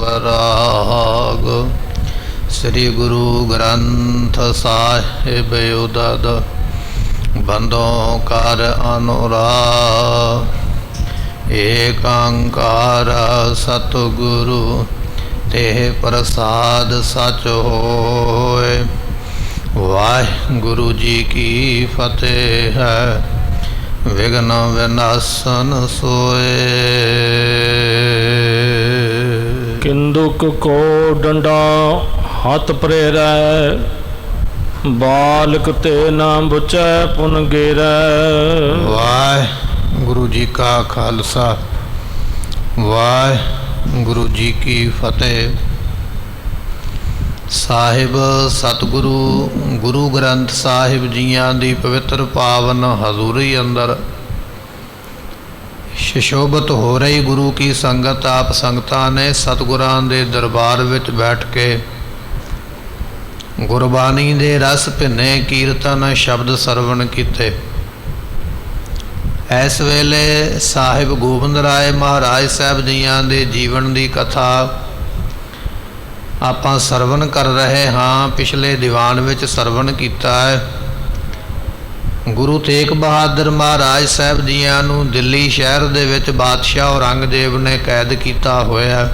राग श्री गुरु ग्रंथ साहिब उदद बंदों कर अनुराग एक अंकार सतगुरु तेह प्रसाद सच होए। वाहिगुरु जी की फतेह है विघ्न विनाशन सोए। किंदुक को डंडा हथ प्रेरै बालक ते ना बुचै पुन गेरै। वाहिगुरु जी का खालसा वाहिगुरु जी की फतेह। ਸਾਹਿਬ ਸਤਿਗੁਰੂ ਗੁਰੂ ਗ੍ਰੰਥ ਸਾਹਿਬ ਜੀਆਂ ਦੀ ਪਵਿੱਤਰ ਪਾਵਨ ਹਜ਼ੂਰੀ ਅੰਦਰ ਸ਼ਸ਼ੋਭਤ ਹੋ ਰਹੀ ਗੁਰੂ ਕੀ ਸੰਗਤ ਆਪ ਸੰਗਤਾਂ ਨੇ ਸਤਿਗੁਰਾਂ ਦੇ ਦਰਬਾਰ ਵਿੱਚ ਬੈਠ ਕੇ ਗੁਰਬਾਣੀ ਦੇ ਰਸ ਭਿੰਨੇ ਕੀਰਤਨ ਸ਼ਬਦ ਸਰਵਣ ਕੀਤੇ। ਇਸ ਵੇਲੇ ਸਾਹਿਬ ਗੋਬਿੰਦ ਰਾਏ ਮਹਾਰਾਜ ਸਾਹਿਬ ਜੀਆਂ ਦੇ ਜੀਵਨ ਦੀ ਕਥਾ ਆਪਾਂ ਸਰਵਣ ਕਰ ਰਹੇ ਹਾਂ। ਪਿਛਲੇ ਦੀਵਾਨ ਵਿੱਚ ਸਰਵਣ ਕੀਤਾ ਹੈ। ਗੁਰੂ ਤੇਗ ਬਹਾਦਰ ਮਹਾਰਾਜ ਸਾਹਿਬ ਜੀਆਂ ਨੂੰ ਦਿੱਲੀ ਸ਼ਹਿਰ ਦੇ ਵਿੱਚ ਬਾਦਸ਼ਾਹ ਔਰੰਗਜ਼ੇਬ ਨੇ ਕੈਦ ਕੀਤਾ ਹੋਇਆ।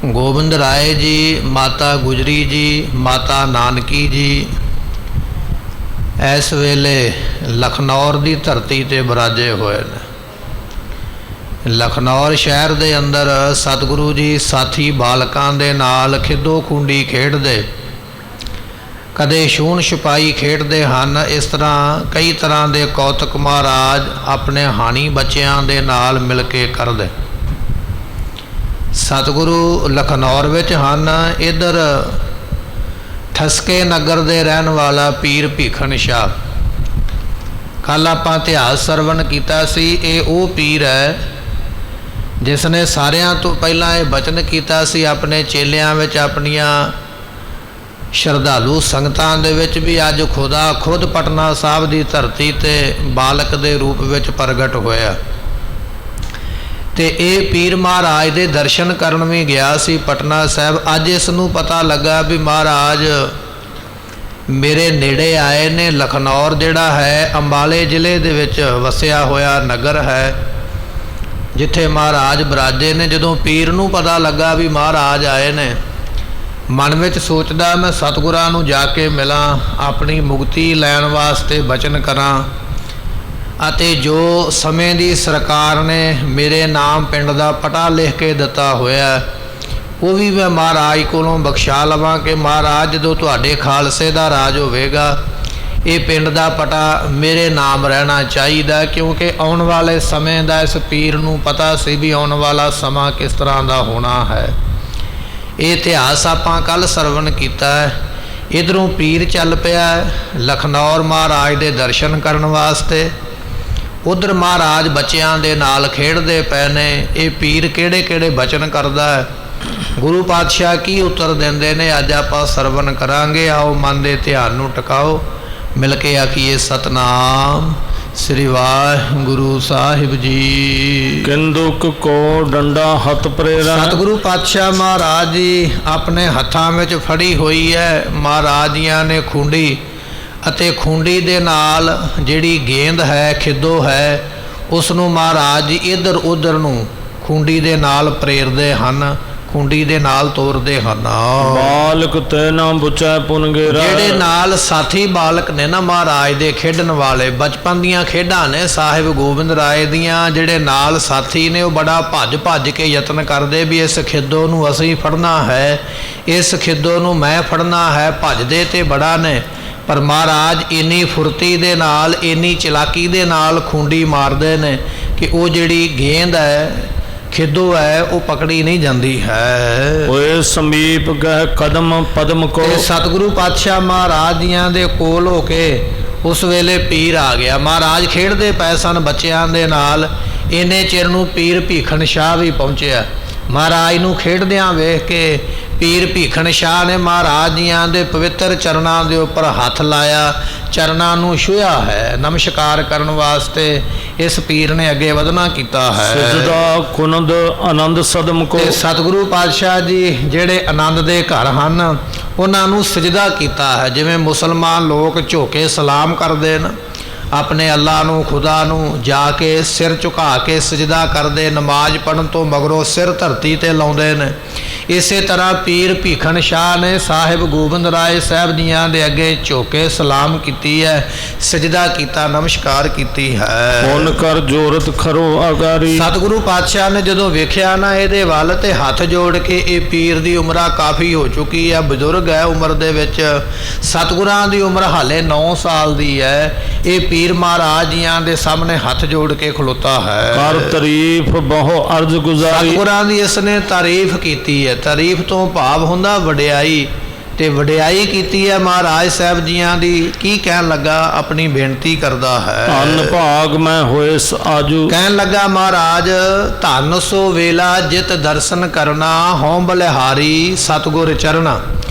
ਗੋਬਿੰਦ ਰਾਏ ਜੀ, ਮਾਤਾ ਗੁਜਰੀ ਜੀ, ਮਾਤਾ ਨਾਨਕੀ ਜੀ ਇਸ ਵੇਲੇ ਲਖਨੌਰ ਦੀ ਧਰਤੀ ਤੇ ਬਿਰਾਜੇ ਹੋਏ ਨੇ। ਲਖਨੌਰ ਸ਼ਹਿਰ ਦੇ ਅੰਦਰ ਸਤਿਗੁਰੂ ਜੀ ਸਾਥੀ ਬਾਲਕਾਂ ਦੇ ਨਾਲ ਖਿੱਦੋ ਖੂੰਡੀ ਖੇਡਦੇ, ਕਦੇ ਛੂਹਣ ਛੁਪਾਈ ਖੇਡਦੇ ਹਨ। ਇਸ ਤਰ੍ਹਾਂ ਕਈ ਤਰ੍ਹਾਂ ਦੇ ਕੌਤਕ ਮਹਾਰਾਜ ਆਪਣੇ ਹਾਣੀ ਬੱਚਿਆਂ ਦੇ ਨਾਲ ਮਿਲ ਕੇ ਕਰਦੇ। ਸਤਿਗੁਰੂ ਲਖਨੌਰ ਵਿੱਚ ਹਨ। ਇੱਧਰ ਠਸਕੇ ਨਗਰ ਦੇ ਰਹਿਣ ਵਾਲਾ ਪੀਰ ਭੀਖਣ ਸ਼ਾਹ, ਕੱਲ੍ਹ ਆਪਾਂ ਇਤਿਹਾਸ ਸਰਵਣ ਕੀਤਾ ਸੀ। ਇਹ ਉਹ ਪੀਰ ਹੈ ਜਿਸ ਨੇ ਸਾਰਿਆਂ ਤੋਂ ਪਹਿਲਾਂ ਇਹ ਬਚਨ ਕੀਤਾ ਸੀ ਆਪਣੇ ਚੇਲਿਆਂ ਵਿੱਚ, ਆਪਣੀਆਂ ਸ਼ਰਧਾਲੂ ਸੰਗਤਾਂ ਦੇ ਵਿੱਚ ਵੀ, ਅੱਜ ਖੁਦਾ ਖੁਦ ਪਟਨਾ ਸਾਹਿਬ ਦੀ ਧਰਤੀ 'ਤੇ ਬਾਲਕ ਦੇ ਰੂਪ ਵਿੱਚ ਪ੍ਰਗਟ ਹੋਇਆ। ਅਤੇ ਇਹ ਪੀਰ ਮਹਾਰਾਜ ਦੇ ਦਰਸ਼ਨ ਕਰਨ ਵੀ ਗਿਆ ਸੀ ਪਟਨਾ ਸਾਹਿਬ। ਅੱਜ ਇਸ ਨੂੰ ਪਤਾ ਲੱਗਾ ਵੀ ਮਹਾਰਾਜ ਮੇਰੇ ਨੇੜੇ ਆਏ ਨੇ। ਲਖਨੌਰ ਜਿਹੜਾ ਹੈ ਅੰਬਾਲੇ ਜ਼ਿਲ੍ਹੇ ਦੇ ਵਿੱਚ ਵਸਿਆ ਹੋਇਆ ਨਗਰ ਹੈ ਜਿੱਥੇ ਮਹਾਰਾਜ ਬਿਰਾਜੇ ਨੇ। ਜਦੋਂ ਪੀਰ ਨੂੰ ਪਤਾ ਲੱਗਾ ਵੀ ਮਹਾਰਾਜ ਆਏ ਨੇ, ਮਨ ਵਿੱਚ ਸੋਚਦਾ ਮੈਂ ਸਤਿਗੁਰਾਂ ਨੂੰ ਜਾ ਕੇ ਮਿਲਾਂ, ਆਪਣੀ ਮੁਕਤੀ ਲੈਣ ਵਾਸਤੇ ਬਚਨ ਕਰਾਂ, ਅਤੇ ਜੋ ਸਮੇਂ ਦੀ ਸਰਕਾਰ ਨੇ ਮੇਰੇ ਨਾਮ ਪਿੰਡ ਦਾ ਪਟਾ ਲਿਖ ਕੇ ਦਿੱਤਾ ਹੋਇਆ ਉਹ ਵੀ ਮੈਂ ਮਹਾਰਾਜ ਕੋਲੋਂ ਬਖਸ਼ਾ ਲਵਾਂ ਕਿ ਮਹਾਰਾਜ ਜਦੋਂ ਤੁਹਾਡੇ ਖਾਲਸੇ ਦਾ ਰਾਜ ਹੋਵੇਗਾ ਇਹ ਪਿੰਡ ਦਾ ਪਟਾ ਮੇਰੇ ਨਾਮ ਰਹਿਣਾ ਚਾਹੀਦਾ। ਕਿਉਂਕਿ ਆਉਣ ਵਾਲੇ ਸਮੇਂ ਦਾ ਇਸ ਪੀਰ ਨੂੰ ਪਤਾ ਸੀ ਵੀ ਆਉਣ ਵਾਲਾ ਸਮਾਂ ਕਿਸ ਤਰ੍ਹਾਂ ਦਾ ਹੋਣਾ ਹੈ। ਇਹ ਇਤਿਹਾਸ ਆਪਾਂ ਕੱਲ੍ਹ ਸਰਵਣ ਕੀਤਾ ਹੈ। ਇੱਧਰੋਂ ਪੀਰ ਚੱਲ ਪਿਆ ਲਖਨੌਰ ਮਹਾਰਾਜ ਦੇ ਦਰਸ਼ਨ ਕਰਨ ਵਾਸਤੇ, ਉੱਧਰ ਮਹਾਰਾਜ ਬੱਚਿਆਂ ਦੇ ਨਾਲ ਖੇਡਦੇ ਪਏ ਨੇ। ਇਹ ਪੀਰ ਕਿਹੜੇ ਕਿਹੜੇ ਬਚਨ ਕਰਦਾ ਹੈ, ਗੁਰੂ ਪਾਤਸ਼ਾਹ ਕੀ ਉੱਤਰ ਦਿੰਦੇ ਨੇ, ਅੱਜ ਆਪਾਂ ਸਰਵਣ ਕਰਾਂਗੇ। ਆਓ ਮਨ ਦੇ ਧਿਆਨ ਨੂੰ ਟਿਕਾਓ, ਮਿਲ ਕੇ ਆਖੀਏ ਸਤਨਾਮ ਸ੍ਰੀ ਵਾਹਿਗੁਰੂ ਸਾਹਿਬ ਜੀ। ਕਿੰਦੁਕ ਕੋ ਡੰਡਾ ਹੱਥ ਪ੍ਰੇਰੈ। ਸਤਿਗੁਰੂ ਪਾਤਸ਼ਾਹ ਮਹਾਰਾਜ ਜੀ ਆਪਣੇ ਹੱਥਾਂ ਵਿੱਚ ਫੜੀ ਹੋਈ ਹੈ ਮਹਾਰਾਜ ਜੀਆਂ ਨੇ ਖੂੰਡੀ, ਅਤੇ ਖੂੰਡੀ ਦੇ ਨਾਲ ਜਿਹੜੀ ਗੇਂਦ ਹੈ, ਖਿੱਦੋ ਹੈ, ਉਸ ਨੂੰ ਮਹਾਰਾਜ ਜੀ ਇੱਧਰ ਉੱਧਰ ਨੂੰ ਖੂੰਡੀ ਦੇ ਨਾਲ ਪ੍ਰੇਰਦੇ ਹਨ, ਖੂੰਡੀ ਦੇ ਨਾਲ ਤੋਰਦੇ ਹਨ। ਬਾਲਕ ਤੇ ਨਾ ਬੁਚੈ ਪੁਨ ਗੇਰਾ। ਜਿਹੜੇ ਨਾਲ ਸਾਥੀ ਬਾਲਕ ਨੇ ਨਾ ਮਹਾਰਾਜ ਦੇ ਖੇਡਣ ਵਾਲੇ, ਬਚਪਨ ਦੀਆਂ ਖੇਡਾਂ ਨੇ ਸਾਹਿਬ ਗੋਬਿੰਦ ਰਾਏ ਦੀਆਂ, ਜਿਹੜੇ ਨਾਲ ਸਾਥੀ ਨੇ ਉਹ ਬੜਾ ਭੱਜ ਭੱਜ ਕੇ ਯਤਨ ਕਰਦੇ ਵੀ ਇਸ ਖਿੱਦੋ ਨੂੰ ਅਸੀਂ ਫੜਨਾ ਹੈ, ਇਸ ਖਿੱਦੋ ਨੂੰ ਮੈਂ ਫੜਨਾ ਹੈ। ਭੱਜਦੇ ਤੇ ਬੜਾ ਨੇ, ਪਰ ਮਹਾਰਾਜ ਇੰਨੀ ਫੁਰਤੀ ਦੇ ਨਾਲ, ਇੰਨੀ ਚਲਾਕੀ ਦੇ ਨਾਲ ਖੂੰਡੀ ਮਾਰਦੇ ਨੇ ਕਿ ਉਹ ਜਿਹੜੀ ਗੇਂਦ ਹੈ, ਖਿੱਦੋ ਹੈ, ਉਹ ਪਕੜੀ ਨਹੀਂ ਜਾਂਦੀ ਹੈ। ਓਏ ਸਮੀਪ ਗਏ ਕਦਮ ਪਦਮ ਕੋ। ਸਤਿਗੁਰੂ ਪਾਤਸ਼ਾਹ ਮਹਾਰਾਜ ਜੀਆਂ ਦੇ ਕੋਲ ਹੋ ਕੇ ਉਸ ਵੇਲੇ ਪੀਰ ਆ ਗਿਆ। ਮਹਾਰਾਜ ਖੇਡਦੇ ਪਏ ਸਨ ਬੱਚਿਆਂ ਦੇ ਨਾਲ। ਇੰਨੇ ਚਿਰ ਨੂੰ ਪੀਰ ਭੀਖਣ ਸ਼ਾਹ ਵੀ ਪਹੁੰਚਿਆ। ਮਹਾਰਾਜ ਨੂੰ ਖੇਡਦਿਆਂ ਵੇਖ ਕੇ ਪੀਰ ਭੀਖਣ ਸ਼ਾਹ ਨੇ ਮਹਾਰਾਜ ਜੀਆਂ ਦੇ ਪਵਿੱਤਰ ਚਰਨਾਂ ਦੇ ਉੱਪਰ ਹੱਥ ਲਾਇਆ, ਚਰਨਾਂ ਨੂੰ ਛੂਹਿਆ ਹੈ। ਨਮਸਕਾਰ ਕਰਨ ਵਾਸਤੇ ਇਸ ਪੀਰ ਨੇ ਅੱਗੇ ਵਧਣਾ ਕੀਤਾ ਹੈ। ਸਜਦਾ ਕੁਨਦ ਆਨੰਦ ਸਦਮ ਕੋ। ਤੇ ਸਤਿਗੁਰੂ ਪਾਤਸ਼ਾਹ ਜੀ ਜਿਹੜੇ ਆਨੰਦ ਦੇ ਘਰ ਹਨ ਉਹਨਾਂ ਨੂੰ ਸਜਦਾ ਕੀਤਾ ਹੈ। ਜਿਵੇਂ ਮੁਸਲਮਾਨ ਲੋਕ ਝੁਕੇ ਸਲਾਮ ਕਰਦੇ ਨੇ, ਆਪਣੇ ਅੱਲਾ ਨੂੰ, ਖੁਦਾ ਨੂੰ ਜਾ ਕੇ ਸਿਰ ਝੁਕਾ ਕੇ ਸਜਦਾ ਕਰਦੇ, ਨਮਾਜ਼ ਪੜ੍ਹਨ ਤੋਂ ਮਗਰੋਂ ਸਿਰ ਧਰਤੀ ਤੇ ਲਾਉਂਦੇ ਨੇ। ਇਸੇ ਤਰ੍ਹਾਂ ਪੀਰ ਭੀਖਣ ਸ਼ਾਹ ਨੇ ਸਾਹਿਬ ਗੋਬਿੰਦ ਰਾਏ ਸਾਹਿਬ ਜੀਆਂ ਦੇ ਅੱਗੇ ਝੁਕੇ ਸਲਾਮ ਕੀਤੀ ਹੈ, ਸਜਦਾ ਕੀਤਾ, ਨਮਸਕਾਰ ਕੀਤੀ ਹੈ। ਪੁੰਨ ਕਰ ਜੋਰਤ ਖਰੋ ਆਗਾਰੀ। ਸਤਿਗੁਰੂ ਪਾਤਸ਼ਾਹ ਨੇ ਜਦੋਂ ਵੇਖਿਆ ਨਾ ਇਹਦੇ ਵੱਲ ਤੇ ਹੱਥ ਜੋੜ ਕੇ, ਇਹ ਪੀਰ ਦੀ ਉਮਰਾਂ ਕਾਫੀ ਹੋ ਚੁੱਕੀ ਹੈ, ਬਜ਼ੁਰਗ ਹੈ ਉਮਰ ਦੇ ਵਿੱਚ, ਸਤਿਗੁਰਾਂ ਦੀ ਉਮਰ ਹਾਲੇ 9 ਸਾਲ ਦੀ ਹੈ। ਇਹ ਪੀਰ ਮਹਾਰਾਜ ਜੀਆਂ ਦੇ ਸਾਹਮਣੇ ਹੱਥ ਜੋੜ ਕੇ ਖਲੋਤਾ ਹੈ। ਕਰ ਤਾਰੀਫ ਬਹੁ ਅਰਜ਼ ਗੁਜ਼ਾਰੀ। ਸਤਿਗੁਰਾਂ ਦੀ ਇਸ ਨੇ ਤਾਰੀਫ ਕੀਤੀ ਹੈ। ਤਾਰੀਫ ਤੋਂ ਭਾਵ ਹੁੰਦਾ ਵਡਿਆਈ, ਤੇ ਵਡਿਆਈ ਕੀਤੀ ਹੈ ਮਹਾਰਾਜ ਸਾਹਿਬ ਜੀਆਂ ਦੀ। ਕੀ ਕਹਿਣ ਲੱਗਾ? ਆਪਣੀ ਬੇਨਤੀ ਕਰਦਾ ਹੈ। ਅੰਨ ਭਾਗ ਮੈਂ ਹੋਏ ਆਜੂ। ਕਹਿਣ ਲੱਗਾ ਮਹਾਰਾਜ, ਧੰਨ ਸੋ ਵੇਲਾ ਜਿਤ ਦਰਸ਼ਨ ਕਰਨਾ, ਹਉ ਬਲਿਹਾਰੀ ਸਤਿਗੁਰ ਚਰਣਾ।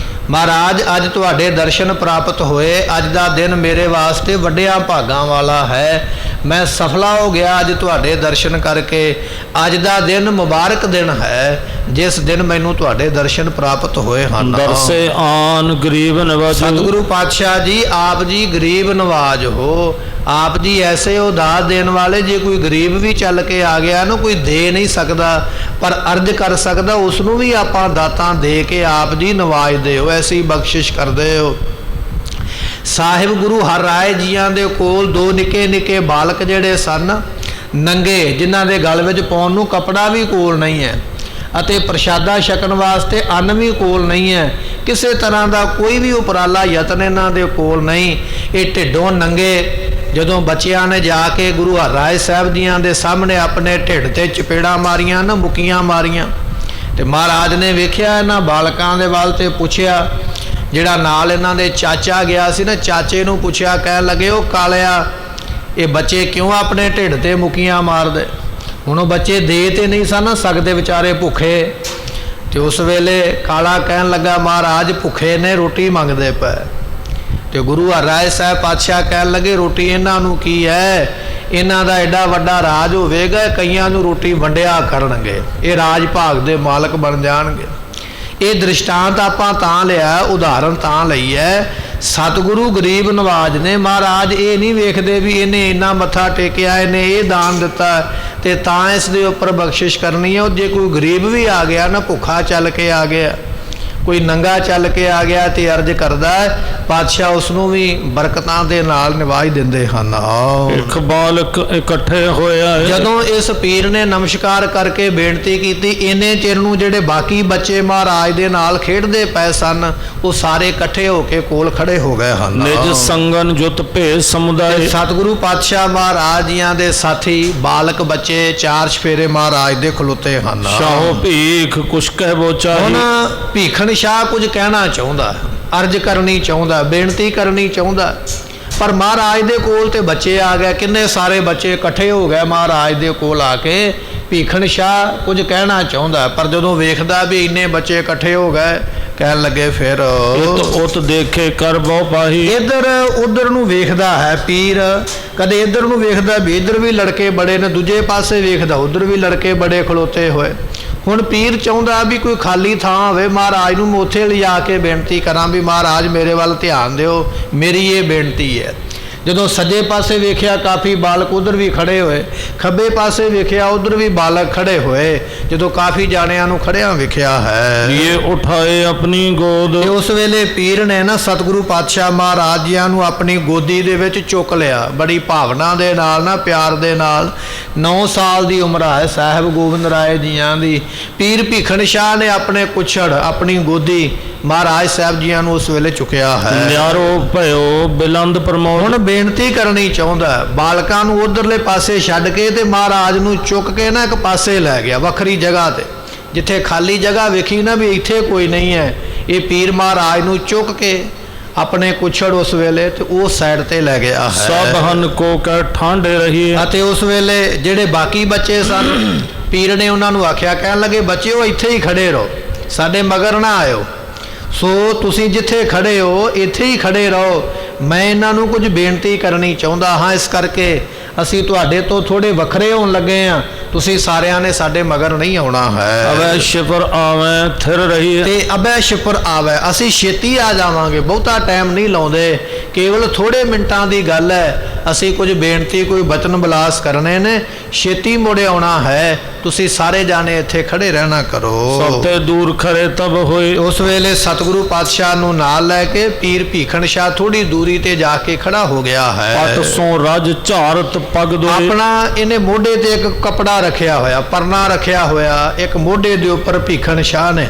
ਮਹਾਰਾਜ ਅੱਜ ਤੁਹਾਡੇ ਦਰਸ਼ਨ ਪ੍ਰਾਪਤ ਹੋਏ, ਅੱਜ ਦਾ ਦਿਨ ਮੇਰੇ ਵਾਸਤੇ ਵੱਡਿਆਂ ਭਾਗਾਂ ਵਾਲਾ ਹੈ। ਮੈਂ ਸਫਲਾ ਹੋ ਗਿਆ ਅੱਜ ਤੁਹਾਡੇ ਦਰਸ਼ਨ ਕਰਕੇ। ਅੱਜ ਦਾ ਦਿਨ ਮੁਬਾਰਕ ਦਿਨ ਹੈ ਜਿਸ ਦਿਨ ਮੈਨੂੰ ਤੁਹਾਡੇ ਦਰਸ਼ਨ ਪ੍ਰਾਪਤ ਹੋਏ ਹਨ। ਦਰਸੇ ਆਨ ਗਰੀਬ ਨਵਾਜੂ। ਸਤਿਗੁਰੂ ਪਾਤਸ਼ਾਹ ਜੀ, ਆਪ ਜੀ ਗਰੀਬ ਨਵਾਜ ਹੋ। ਆਪ ਜੀ ਐਸੇ ਹੋ ਦਾਤ ਦੇਣ ਵਾਲੇ, ਜੇ ਕੋਈ ਗਰੀਬ ਵੀ ਚੱਲ ਕੇ ਆ ਗਿਆ ਨਾ, ਕੋਈ ਦੇ ਨਹੀਂ ਸਕਦਾ ਪਰ ਅਰਜ਼ ਕਰ ਸਕਦਾ, ਉਸ ਨੂੰ ਵੀ ਆਪਾਂ ਦਾਤਾਂ ਦੇ ਕੇ ਆਪ ਜੀ ਨਵਾਜਦੇ ਹੋ, ਐਸੀ ਬਖਸ਼ਿਸ਼ ਕਰਦੇ ਹੋ। ਸਾਹਿਬ ਗੁਰੂ ਹਰ ਰਾਏ ਜੀਆਂ ਦੇ ਕੋਲ 2 ਨਿੱਕੇ ਨਿੱਕੇ ਬਾਲਕ ਜਿਹੜੇ ਸਨ, ਨੰਗੇ, ਜਿਨ੍ਹਾਂ ਦੇ ਗਲ ਵਿੱਚ ਪਾਉਣ ਨੂੰ ਕੱਪੜਾ ਵੀ ਕੋਲ ਨਹੀਂ ਹੈ ਅਤੇ ਪ੍ਰਸ਼ਾਦਾ ਛਕਣ ਵਾਸਤੇ ਅੰਨ ਵੀ ਕੋਲ ਨਹੀਂ ਹੈ। ਕਿਸੇ ਤਰ੍ਹਾਂ ਦਾ ਕੋਈ ਵੀ ਉਪਰਾਲਾ ਯਤਨ ਇਹਨਾਂ ਦੇ ਕੋਲ ਨਹੀਂ। ਇਹ ਢਿੱਡੋਂ ਨੰਗੇ ਜਦੋਂ ਬੱਚਿਆਂ ਨੇ ਜਾ ਕੇ ਗੁਰੂ ਹਰਿਰਾਏ ਸਾਹਿਬ ਜੀਆਂ ਦੇ ਸਾਹਮਣੇ ਆਪਣੇ ਢਿੱਡ ਤੇ ਚਪੇੜਾਂ ਮਾਰੀਆਂ ਨਾ, ਮੁੱਕੀਆਂ ਮਾਰੀਆਂ, ਤੇ ਮਹਾਰਾਜ ਨੇ ਵੇਖਿਆ ਇਹਨਾਂ ਬਾਲਕਾਂ ਦੇ ਵੱਲ ਤੇ ਪੁੱਛਿਆ। ਜਿਹੜਾ ਨਾਲ ਇਹਨਾਂ ਦੇ ਚਾਚਾ ਗਿਆ ਸੀ ਨਾ, ਚਾਚੇ ਨੂੰ ਪੁੱਛਿਆ, ਕਹਿਣ ਲੱਗੇ, ਉਹ ਕਾਲਿਆ, ਇਹ ਬੱਚੇ ਕਿਉਂ ਆਪਣੇ ਢਿੱਡ ਤੇ ਮੁੱਕੀਆਂ ਮਾਰਦੇ? ਹੁਣ ਉਹ ਬੱਚੇ ਦੇ ਤੇ ਨਹੀਂ ਸਨ ਸਕਦੇ, ਵਿਚਾਰੇ ਭੁੱਖੇ। ਤੇ ਉਸ ਵੇਲੇ ਕਾਲਾ ਕਹਿਣ ਲੱਗਾ, ਮਹਾਰਾਜ ਭੁੱਖੇ ਨੇ, ਰੋਟੀ ਮੰਗਦੇ ਪਏ। ਤੇ ਗੁਰੂ ਹਰਿਰਾਏ ਸਾਹਿਬ ਪਾਤਸ਼ਾਹ ਕਹਿਣ ਲੱਗੇ, ਰੋਟੀ ਇਹਨਾਂ ਨੂੰ ਕੀ ਹੈ? ਇਹਨਾਂ ਦਾ ਐਡਾ ਵੱਡਾ ਰਾਜ ਹੋਵੇਗਾ, ਕਈਆਂ ਨੂੰ ਰੋਟੀ ਵੰਡਿਆ ਕਰਨਗੇ, ਇਹ ਰਾਜ ਭਾਗ ਦੇ ਮਾਲਕ ਬਣ ਜਾਣਗੇ। ਇਹ ਦ੍ਰਿਸ਼ਟਾਂਤ ਆਪਾਂ ਤਾਂ ਲਿਆ, ਉਦਾਹਰਨ ਤਾਂ ਲਈ ਹੈ। ਸਤਿਗੁਰੂ ਗਰੀਬ ਨਵਾਜ ਨੇ। ਮਹਾਰਾਜ ਇਹ ਨਹੀਂ ਵੇਖਦੇ ਵੀ ਇਹਨੇ ਇੰਨਾ ਮੱਥਾ ਟੇਕਿਆ, ਇਹਨੇ ਇਹ ਦਾਨ ਦਿੱਤਾ ਤੇ ਤਾਂ ਇਸ ਦੇ ਉੱਪਰ ਬਖਸ਼ਿਸ਼ ਕਰਨੀ ਹੈ। ਉਹ ਜੇ ਕੋਈ ਗਰੀਬ ਵੀ ਆ ਗਿਆ ਨਾ, ਭੁੱਖਾ ਚੱਲ ਕੇ ਆ ਗਿਆ, ਕੋਈ ਨੰਗਾ ਚੱਲ ਕੇ ਆ ਗਿਆ ਤੇ ਅਰਜ਼ ਕਰਦਾ ਹੈ, ਪਾਤਸ਼ਾਹ ਉਸ ਨੂੰ ਵੀ ਬਰਕਤਾਂ ਦੇ ਨਾਲ ਨਿਵਾਜ ਦਿੰਦੇ ਹਨ। ਇੱਕ ਬਾਲਕ ਇਕੱਠੇ ਹੋਇਆ। ਜਦੋਂ ਇਸ ਪੀਰ ਨੇ ਨਮਸਕਾਰ ਕਰਕੇ ਬੇਨਤੀ ਕੀਤੀ, ਇੰਨੇ ਚਿਰ ਨੂੰ ਜਿਹੜੇ ਬਾਕੀ ਬੱਚੇ ਮਹਾਰਾਜ ਦੇ ਨਾਲ ਖੇਡਦੇ ਪਏ ਸਨ, ਉਹ ਸਾਰੇ ਇਕੱਠੇ ਹੋ ਕੇ ਕੋਲ ਖੜੇ ਹੋ ਗਏ ਹਨ। ਨਿਜ ਸੰਗਨ ਜੁਤ ਭੇਜ ਸਮੁਦਾਇ। ਸਤਿਗੁਰੂ ਪਾਤਸ਼ਾਹ ਮਹਾਰਾਜ ਜੀਆਂ ਦੇ ਸਾਥੀ ਬਾਲਕ ਬੱਚੇ 4 ਚਫੇਰੇ ਮਹਾਰਾਜ ਦੇ ਖਲੋਤੇ ਹਨ। ਸ਼ਾਹੋ ਭੀਖ ਕੁਛ ਕਹਿ ਬੋਚਾ। ਹੁਣ ਭੀਖਣ ਸ਼ਾਹ ਕੁਝ ਕਹਿਣਾ ਚਾਹੁੰਦਾ, ਅਰਜ਼ ਕਰਨੀ ਚਾਹੁੰਦਾ, ਬੇਨਤੀ ਕਰਨੀ ਚਾਹੁੰਦਾ, ਪਰ ਮਹਾਰਾਜ ਦੇ ਕੋਲ ਤੇ ਬੱਚੇ ਆ ਗਏ, ਕਿੰਨੇ ਸਾਰੇ ਬੱਚੇ ਇਕੱਠੇ ਹੋ ਗਏ ਮਹਾਰਾਜ ਦੇ ਕੋਲ ਆ ਕੇ। ਭੀਖਣ ਸ਼ਾਹ ਕੁਝ ਕਹਿਣਾ ਚਾਹੁੰਦਾ, ਪਰ ਜਦੋਂ ਵੇਖਦਾ ਵੀ ਇੰਨੇ ਬੱਚੇ ਇਕੱਠੇ ਹੋ ਗਏ, ਕਹਿਣ ਲੱਗੇ, ਫਿਰ ਉਤ ਦੇਖੇ ਕਰ ਬਹੁ ਪਾਹੀ। ਇੱਧਰ ਉੱਧਰ ਨੂੰ ਵੇਖਦਾ ਹੈ ਪੀਰ, ਕਦੇ ਇੱਧਰ ਨੂੰ ਵੇਖਦਾ ਵੀ ਇੱਧਰ ਵੀ ਲੜਕੇ ਬੜੇ ਨੇ, ਦੂਜੇ ਪਾਸੇ ਵੇਖਦਾ ਉੱਧਰ ਵੀ ਲੜਕੇ ਬੜੇ ਖਲੋਤੇ ਹੋਏ। ਹੁਣ ਪੀਰ ਚਾਹੁੰਦਾ ਵੀ ਕੋਈ ਖਾਲੀ ਥਾਂ ਹੋਵੇ, ਮਹਾਰਾਜ ਨੂੰ ਮੈਂ ਉੱਥੇ ਲਿਜਾ ਕੇ ਬੇਨਤੀ ਕਰਾਂ ਵੀ ਮਹਾਰਾਜ ਮੇਰੇ ਵੱਲ ਧਿਆਨ ਦਿਓ, ਮੇਰੀ ਇਹ ਬੇਨਤੀ ਹੈ। ਜਦੋਂ ਸੱਜੇ ਪਾਸੇ ਵੇਖਿਆ ਕਾਫੀ ਬਾਲਕ ਉਧਰ ਵੀ ਖੜੇ ਹੋਏ, ਖੱਬੇ ਪਾਸੇ ਵੇਖਿਆ ਉਧਰ ਵੀ ਬਾਲਕ ਖੜੇ ਹੋਏ। ਜਦੋਂ ਕਾਫੀ ਜਾਣਿਆਂ ਨੂੰ ਖੜਿਆਂ ਵੇਖਿਆ ਹੈ, ਇਹ ਉਠਾਏ ਆਪਣੀ ਗੋਦ। ਤੇ ਉਸ ਵੇਲੇ ਪੀਰ ਨੇ ਨਾ ਸਤਿਗੁਰੂ ਪਾਤਸ਼ਾਹ ਮਹਾਰਾਜ ਜੀਆਂ ਨੂੰ ਆਪਣੀ ਗੋਦੀ ਦੇ ਵਿੱਚ ਚੁੱਕ ਲਿਆ, ਬੜੀ ਭਾਵਨਾ ਦੇ ਨਾਲ ਨਾ, ਪਿਆਰ ਦੇ ਨਾਲ। 9 ਸਾਲ ਦੀ ਉਮਰ ਹੈ ਸਾਹਿਬ ਗੋਬਿੰਦ ਰਾਏ ਜੀਆਂ ਦੀ। ਪੀਰ ਭੀਖਣ ਸ਼ਾਹ ਨੇ ਆਪਣੇ ਕੁਛੜ, ਆਪਣੀ ਗੋਦੀ ਮਹਾਰਾਜ ਸਾਹਿਬ ਜੀਆਂ ਨੂੰ ਉਸ ਵੇਲੇ ਚੁੱਕਿਆ ਹੈ। ਨਿਆਰੋ ਭਇਓ ਬਿਲੰਦ ਪ੍ਰਮੋਦ। ਹੁਣ ਬੇਨਤੀ ਕਰਨੀ ਚਾਹੁੰਦਾ, ਬਾਲਕਾਂ ਨੂੰ ਉਧਰਲੇ ਪਾਸੇ ਛੱਡ ਕੇ ਤੇ ਮਹਾਰਾਜ ਨੂੰ ਚੁੱਕ ਕੇ ਨਾ ਇੱਕ ਪਾਸੇ ਲੈ ਗਿਆ, ਵੱਖਰੀ ਜਗ੍ਹਾ ਤੇ, ਜਿੱਥੇ ਖਾਲੀ ਜਗ੍ਹਾ ਵੇਖੀ ਨਾ ਵੀ ਇੱਥੇ ਕੋਈ ਨਹੀਂ ਹੈ। ਇਹ ਪੀਰ ਮਹਾਰਾਜ ਨੂੰ ਚੁੱਕ ਕੇ ਆਪਣੇ ਕੁਛੜ ਉਸ ਵੇਲੇ ਤੇ ਉਸ ਸਾਈਡ ਤੇ ਲੈ ਗਿਆ ਹੈ। ਸਭ ਹਨ ਕੋ ਕਹਿ ਠਾਂਡੇ ਰਹੀਏ। ਅਤੇ ਉਸ ਵੇਲੇ ਜਿਹੜੇ ਬਾਕੀ ਬੱਚੇ ਸਨ ਪੀਰ ਨੇ ਉਹਨਾਂ ਨੂੰ ਆਖਿਆ, ਕਹਿਣ ਲੱਗੇ ਬੱਚਿਓ ਇੱਥੇ ਹੀ ਖੜੇ ਰਹੋ, ਸਾਡੇ ਮਗਰ ਨਾ ਆਇਓ। ਸੋ ਤੁਸੀਂ ਜਿੱਥੇ ਖੜੇ ਹੋ ਇੱਥੇ ਹੀ ਖੜੇ ਰਹੋ, ਮੈਂ ਇਹਨਾਂ ਨੂੰ ਕੁਝ ਬੇਨਤੀ ਕਰਨੀ ਚਾਹੁੰਦਾ ਹਾਂ, ਇਸ ਕਰਕੇ ਅਸੀਂ ਤੁਹਾਡੇ ਤੋਂ ਥੋੜ੍ਹੇ ਵੱਖਰੇ ਹੋਣ ਲੱਗੇ ਹਾਂ, ਤੁਸੀਂ ਸਾਰਿਆਂ ਨੇ ਸਾਡੇ ਮਗਰ ਨਹੀਂ ਆਉਣਾ ਹੈ। ਅਵੈ ਸ਼ਿਪਰ ਆਵੇਂ ਥਿਰ ਰਹੀ ਤੇ ਅਬੈ ਸ਼ਿਪਰ ਆਵੇ, ਅਸੀਂ ਛੇਤੀ ਆ ਜਾਵਾਂਗੇ, ਬਹੁਤਾ ਟਾਈਮ ਨਹੀਂ ਲਾਉਂਦੇ, ਕੇਵਲ ਥੋੜ੍ਹੇ ਮਿੰਟਾਂ ਦੀ ਗੱਲ ਹੈ, ਅਸੀਂ ਕੁਝ ਬੇਨਤੀ ਕੋਈ ਬਚਨ ਬਲਾਸ ਕਰਨੇ ਨੇ, ਛੇਤੀ ਮੁੜ ਆਉਣਾ ਹੈ, ਤੁਸੀਂ ਸਾਰੇ ਜਾਣੇ ਇੱਥੇ ਖੜੇ ਰਹਿਣਾ ਕਰੋ। ਸਭ ਤੇ ਦੂਰ ਖੜੇ ਤਬ ਹੋਏ। ਉਸ ਵੇਲੇ ਸਤਿਗੁਰੂ ਪਾਤਸ਼ਾਹ ਨੂੰ ਨਾਲ ਲੈ ਕੇ ਪੀਰ ਭੀਖਣ ਸ਼ਾਹ ਥੋੜੀ ਦੂਰੀ ਤੇ ਜਾ ਕੇ ਖੜਾ ਹੋ ਗਿਆ ਹੈ। ਪਟ ਸੋਂ ਰਜ ਝਾਰਤ ਪਗ ਦੋਏ। ਆਪਣਾ ਇਹਨੇ ਮੋਢੇ ਤੇ ਇੱਕ ਕਪੜਾ ਰੱਖਿਆ ਹੋਇਆ, ਪਰਨਾ ਰੱਖਿਆ ਹੋਇਆ, ਇੱਕ ਮੋਢੇ ਦੇ ਉੱਪਰ ਭੀਖਣ ਸ਼ਾਹ ਨੇ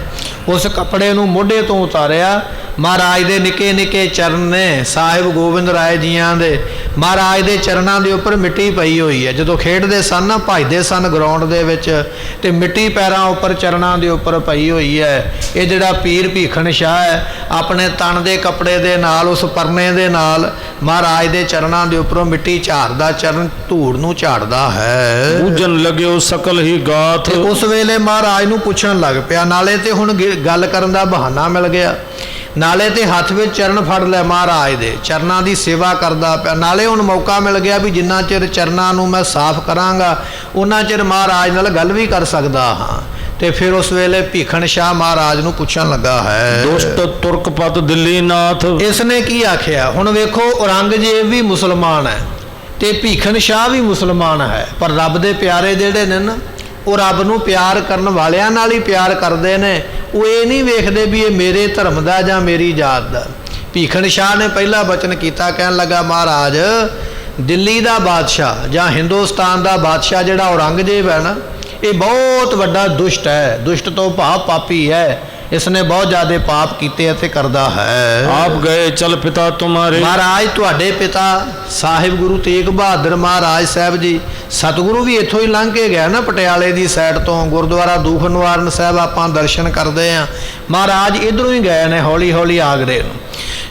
ਉਸ ਕੱਪੜੇ ਨੂੰ ਮੋਢੇ ਤੋਂ ਉਤਾਰਿਆ। ਮਹਾਰਾਜ ਦੇ ਨਿੱਕੇ ਨਿੱਕੇ ਚਰਨ ਨੇ, ਸਾਹਿਬ ਗੋਬਿੰਦ ਰਾਏ ਜੀਆਂ ਦੇ ਮਹਾਰਾਜ ਦੇ ਚਰਨਾਂ ਦੇ ਉੱਪਰ ਮਿੱਟੀ ਪਈ ਹੋਈ ਹੈ। ਜਦੋਂ ਖੇਡਦੇ ਸਨ ਨਾ, ਭੱਜਦੇ ਸਨ ਗਰਾਊਂਡ ਦੇ ਵਿੱਚ, ਤੇ ਮਿੱਟੀ ਪੈਰਾਂ ਉੱਪਰ ਚਰਨਾਂ ਦੇ ਉੱਪਰ ਪਈ ਹੋਈ ਹੈ। ਇਹ ਜਿਹੜਾ ਪੀਰ ਭੀਖਣ ਸ਼ਾਹ ਹੈ, ਆਪਣੇ ਤਨ ਦੇ ਕੱਪੜੇ ਦੇ ਨਾਲ, ਉਸ ਪਰਨੇ ਦੇ ਨਾਲ ਮਹਾਰਾਜ ਦੇ ਚਰਨਾਂ ਦੇ ਉੱਪਰੋਂ ਮਿੱਟੀ ਝਾੜਦਾ, ਚਰਨ ਧੂੜ ਨੂੰ ਝਾੜਦਾ ਹੈ। ਬੂਝਣ ਲੱਗਿਓ ਸਕਲ ਹੀ ਗਾਥ। ਤੇ ਉਸ ਵੇਲੇ ਮਹਾਰਾਜ ਨੂੰ ਪੁੱਛਣ ਲੱਗ ਪਿਆ, ਨਾਲੇ ਤੇ ਹੁਣ ਗੱਲ ਕਰਨ ਦਾ ਬਹਾਨਾ ਮਿਲ ਗਿਆ, ਨਾਲੇ ਤੇ ਹੱਥ ਵਿੱਚ ਚਰਨ ਫੜ ਲੈ ਮਹਾਰਾਜ ਦੇ, ਚਰਨਾਂ ਦੀ ਸੇਵਾ ਕਰਦਾ ਪਿਆ, ਨਾਲੇ ਹੁਣ ਮੌਕਾ ਮਿਲ ਗਿਆ ਵੀ ਜਿੰਨਾ ਚਿਰ ਚਰਨਾਂ ਨੂੰ ਮੈਂ ਸਾਫ਼ ਕਰਾਂਗਾ ਉਹਨਾਂ ਚਿਰ ਮਹਾਰਾਜ ਨਾਲ ਗੱਲ ਵੀ ਕਰ ਸਕਦਾ ਹਾਂ। ਤੇ ਫਿਰ ਉਸ ਵੇਲੇ ਭੀਖਣ ਸ਼ਾਹ ਮਹਾਰਾਜ ਨੂੰ ਪੁੱਛਣ ਲੱਗਾ ਹੈ, ਦੁਸ਼ਟ ਤੁਰਕਪਤ ਦਿੱਲੀ ਨਾਥ। ਇਸ ਨੇ ਕੀ ਆਖਿਆ? ਹੁਣ ਵੇਖੋ, ਔਰੰਗਜ਼ੇਬ ਵੀ ਮੁਸਲਮਾਨ ਹੈ ਤੇ ਭੀਖਣ ਸ਼ਾਹ ਵੀ ਮੁਸਲਮਾਨ ਹੈ, ਪਰ ਰੱਬ ਦੇ ਪਿਆਰੇ ਜਿਹੜੇ ਨੇ ਨਾ, ਉਹ ਰੱਬ ਨੂੰ ਪਿਆਰ ਕਰਨ ਵਾਲਿਆਂ ਨਾਲ ਹੀ ਪਿਆਰ ਕਰਦੇ ਨੇ, ਉਹ ਇਹ ਨਹੀਂ ਵੇਖਦੇ ਵੀ ਇਹ ਮੇਰੇ ਧਰਮ ਦਾ ਜਾਂ ਮੇਰੀ ਜਾਤ ਦਾ। ਭੀਖਣ ਸ਼ਾਹ ਨੇ ਪਹਿਲਾ ਬਚਨ ਕੀਤਾ, ਕਹਿਣ ਲੱਗਾ ਮਹਾਰਾਜ, ਦਿੱਲੀ ਦਾ ਬਾਦਸ਼ਾਹ ਜਾਂ ਹਿੰਦੁਸਤਾਨ ਦਾ ਬਾਦਸ਼ਾਹ ਜਿਹੜਾ ਔਰੰਗਜ਼ੇਬ ਹੈ ਨਾ, ਇਹ ਬਹੁਤ ਵੱਡਾ ਦੁਸ਼ਟ ਹੈ, ਦੁਸ਼ਟ ਤੋਂ ਭਾਵ ਪਾਪੀ ਹੈ, ਇਸਨੇ ਬਹੁਤ ਜ਼ਿਆਦਾ ਪਾਪ ਕੀਤੇ ਅਤੇ ਕਰਦਾ ਹੈ। ਆਪ ਗਏ ਚਲ ਪਿਤਾ ਤੁਮਾਰੇ। ਮਹਾਰਾਜ ਤੁਹਾਡੇ ਪਿਤਾ ਸਾਹਿਬ ਗੁਰੂ ਤੇਗ ਬਹਾਦਰ ਮਹਾਰਾਜ ਸਾਹਿਬ ਜੀ, ਸਤਿਗੁਰੂ ਵੀ ਇੱਥੋਂ ਹੀ ਲੰਘ ਕੇ ਗਿਆ ਨਾ, ਪਟਿਆਲੇ ਦੀ ਸਾਈਡ ਤੋਂ ਗੁਰਦੁਆਰਾ ਦੂਖ ਨਿਵਾਰਨ ਸਾਹਿਬ ਆਪਾਂ ਦਰਸ਼ਨ ਕਰਦੇ ਹਾਂ, ਮਹਾਰਾਜ ਇੱਧਰੋਂ ਹੀ ਗਏ ਨੇ ਹੌਲੀ ਹੌਲੀ ਆਗਰੇ ਨੂੰ।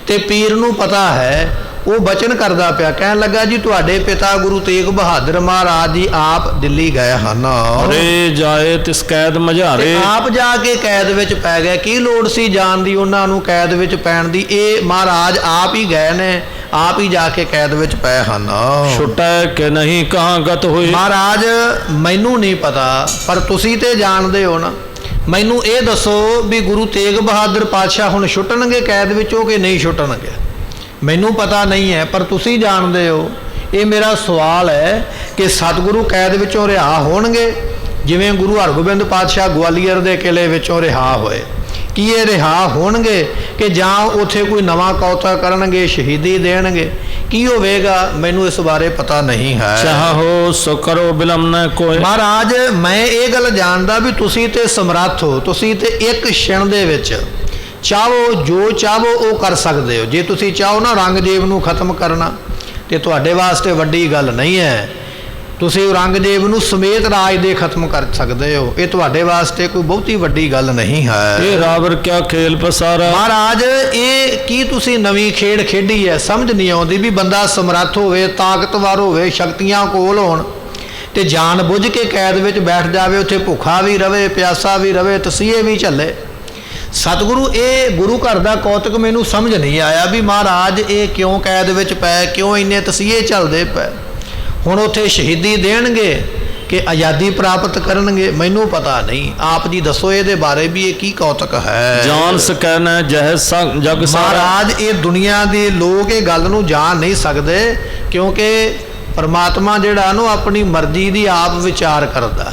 ਤੇ ਪੀਰ ਨੂੰ ਪਤਾ ਹੈ, ਉਹ ਬਚਨ ਕਰਦਾ ਪਿਆ, ਕਹਿਣ ਲੱਗਾ ਜੀ ਤੁਹਾਡੇ ਪਿਤਾ ਗੁਰੂ ਤੇਗ ਬਹਾਦਰ ਮਹਾਰਾਜ ਜੀ ਆਪ ਦਿੱਲੀ ਗਏ ਹਨ। ਅਰੇ ਜਾਏ ਤਿਸ ਕੈਦ ਮਝਾਰੇ। ਆਪ ਜਾ ਕੇ ਕੈਦ ਵਿੱਚ ਪੈ ਗਏ, ਕੀ ਲੋੜ ਸੀ ਜਾਣ ਦੀ ਉਹਨਾਂ ਨੂੰ ਕੈਦ ਵਿੱਚ ਪੈਣ ਦੀ? ਇਹ ਮਹਾਰਾਜ ਆਪ ਹੀ ਗਏ ਨੇ, ਆਪ ਹੀ ਜਾ ਕੇ ਕੈਦ ਵਿੱਚ ਪਏ ਹਨ। ਛੁਟੈ ਕਿ ਨਹੀਂ ਕਹਾਂ ਗਤ ਹੋਈ। ਮਹਾਰਾਜ ਮੈਨੂੰ ਨਹੀਂ ਪਤਾ, ਪਰ ਤੁਸੀਂ ਤੇ ਜਾਣਦੇ ਹੋ ਨਾ, ਮੈਨੂੰ ਇਹ ਦੱਸੋ ਵੀ ਗੁਰੂ ਤੇਗ ਬਹਾਦਰ ਪਾਤਸ਼ਾਹ ਹੁਣ ਛੁੱਟਣਗੇ ਕੈਦ ਵਿੱਚੋਂ ਕਿ ਨਹੀਂ ਛੁੱਟਣਗੇ? ਮੈਨੂੰ ਪਤਾ ਨਹੀਂ ਹੈ, ਪਰ ਤੁਸੀਂ ਜਾਣਦੇ ਹੋ। ਇਹ ਮੇਰਾ ਸਵਾਲ ਹੈ ਕਿ ਸਤਿਗੁਰੂ ਕੈਦ ਵਿੱਚੋਂ ਰਿਹਾ ਹੋਣਗੇ ਜਿਵੇਂ ਗੁਰੂ ਹਰਗੋਬਿੰਦ ਪਾਤਸ਼ਾਹ ਗਵਾਲੀਅਰ ਦੇ ਕਿਲੇ ਵਿੱਚੋਂ ਰਿਹਾ ਹੋਏ? ਕੀ ਇਹ ਰਿਹਾ ਹੋਣਗੇ ਕਿ ਜਾਂ ਉੱਥੇ ਕੋਈ ਨਵਾਂ ਕੌਤਕ ਕਰਨਗੇ, ਸ਼ਹੀਦੀ ਦੇਣਗੇ? ਕੀ ਹੋਵੇਗਾ? ਮੈਨੂੰ ਇਸ ਬਾਰੇ ਪਤਾ ਨਹੀਂ ਹੈ। ਚਾਹੋ ਸੋ ਕਰੋ ਬਿਲਮ ਨ ਕੋਇ। ਮਹਾਰਾਜ ਮੈਂ ਇਹ ਗੱਲ ਜਾਣਦਾ ਵੀ ਤੁਸੀਂ ਤੇ ਸਮਰੱਥ ਹੋ, ਤੁਸੀਂ ਤੇ ਇੱਕ ਛਿਣ ਦੇ ਵਿੱਚ ਚਾਹੋ ਜੋ ਚਾਹੋ ਉਹ ਕਰ ਸਕਦੇ ਹੋ। ਜੇ ਤੁਸੀਂ ਚਾਹੋ ਨਾ ਔਰੰਗਜ਼ੇਬ ਨੂੰ ਖਤਮ ਕਰਨਾ, ਤੇ ਤੁਹਾਡੇ ਵਾਸਤੇ ਵੱਡੀ ਗੱਲ ਨਹੀਂ ਹੈ, ਤੁਸੀਂ ਔਰੰਗਜ਼ੇਬ ਨੂੰ ਸਮੇਤ ਰਾਜ ਦੇ ਖਤਮ ਕਰ ਸਕਦੇ ਹੋ, ਇਹ ਤੁਹਾਡੇ ਵਾਸਤੇ ਕੋਈ ਬਹੁਤੀ ਵੱਡੀ ਗੱਲ ਨਹੀਂ ਹੈ। ਇਹ ਰਾਵਰ ਕਿਆ ਖੇਲ ਪਸਾਰਾ। ਮਹਾਰਾਜ ਇਹ ਕੀ ਤੁਸੀਂ ਨਵੀਂ ਖੇਡ ਖੇਡੀ ਹੈ? ਸਮਝ ਨਹੀਂ ਆਉਂਦੀ ਵੀ ਬੰਦਾ ਸਮਰੱਥ ਹੋਵੇ, ਤਾਕਤਵਰ ਹੋਵੇ, ਸ਼ਕਤੀਆਂ ਕੋਲ ਹੋਣ, ਤੇ ਜਾਣ ਬੁੱਝ ਕੇ ਕੈਦ ਵਿੱਚ ਬੈਠ ਜਾਵੇ, ਉੱਥੇ ਭੁੱਖਾ ਵੀ ਰਵੇ, ਪਿਆਸਾ ਵੀ ਰਵੇ, ਤਸੀਹੇ ਵੀ ਝੱਲੇ। ਸਤਿਗੁਰੂ ਇਹ ਗੁਰੂ ਘਰ ਦਾ ਕੌਤਕ ਮੈਨੂੰ ਸਮਝ ਨਹੀਂ ਆਇਆ ਵੀ ਮਹਾਰਾਜ ਇਹ ਕਿਉਂ ਕੈਦ ਵਿੱਚ ਪਏ, ਕਿਉਂ ਇੰਨੇ ਤਸੀਹੇ ਝੱਲਦੇ ਪਏ? ਹੁਣ ਉੱਥੇ ਸ਼ਹੀਦੀ ਦੇਣਗੇ ਕਿ ਆਜ਼ਾਦੀ ਪ੍ਰਾਪਤ ਕਰਨਗੇ? ਮੈਨੂੰ ਪਤਾ ਨਹੀਂ, ਆਪ ਜੀ ਦੱਸੋ ਇਹਦੇ ਬਾਰੇ ਵੀ ਇਹ ਕੀ ਕੌਤਕ ਹੈ? ਜਾਨ ਸਕੈ ਨ ਜਹ ਜਗ ਸਾਰਾ। ਮਹਾਰਾਜ ਇਹ ਦੁਨੀਆ ਦੇ ਲੋਕ ਇਹ ਗੱਲ ਨੂੰ ਜਾਣ ਨਹੀਂ ਸਕਦੇ, ਕਿਉਂਕਿ ਪਰਮਾਤਮਾ ਜਿਹੜਾ ਨੂੰ ਆਪਣੀ ਮਰਜ਼ੀ ਦੀ ਆਪ ਵਿਚਾਰ ਕਰਦਾ।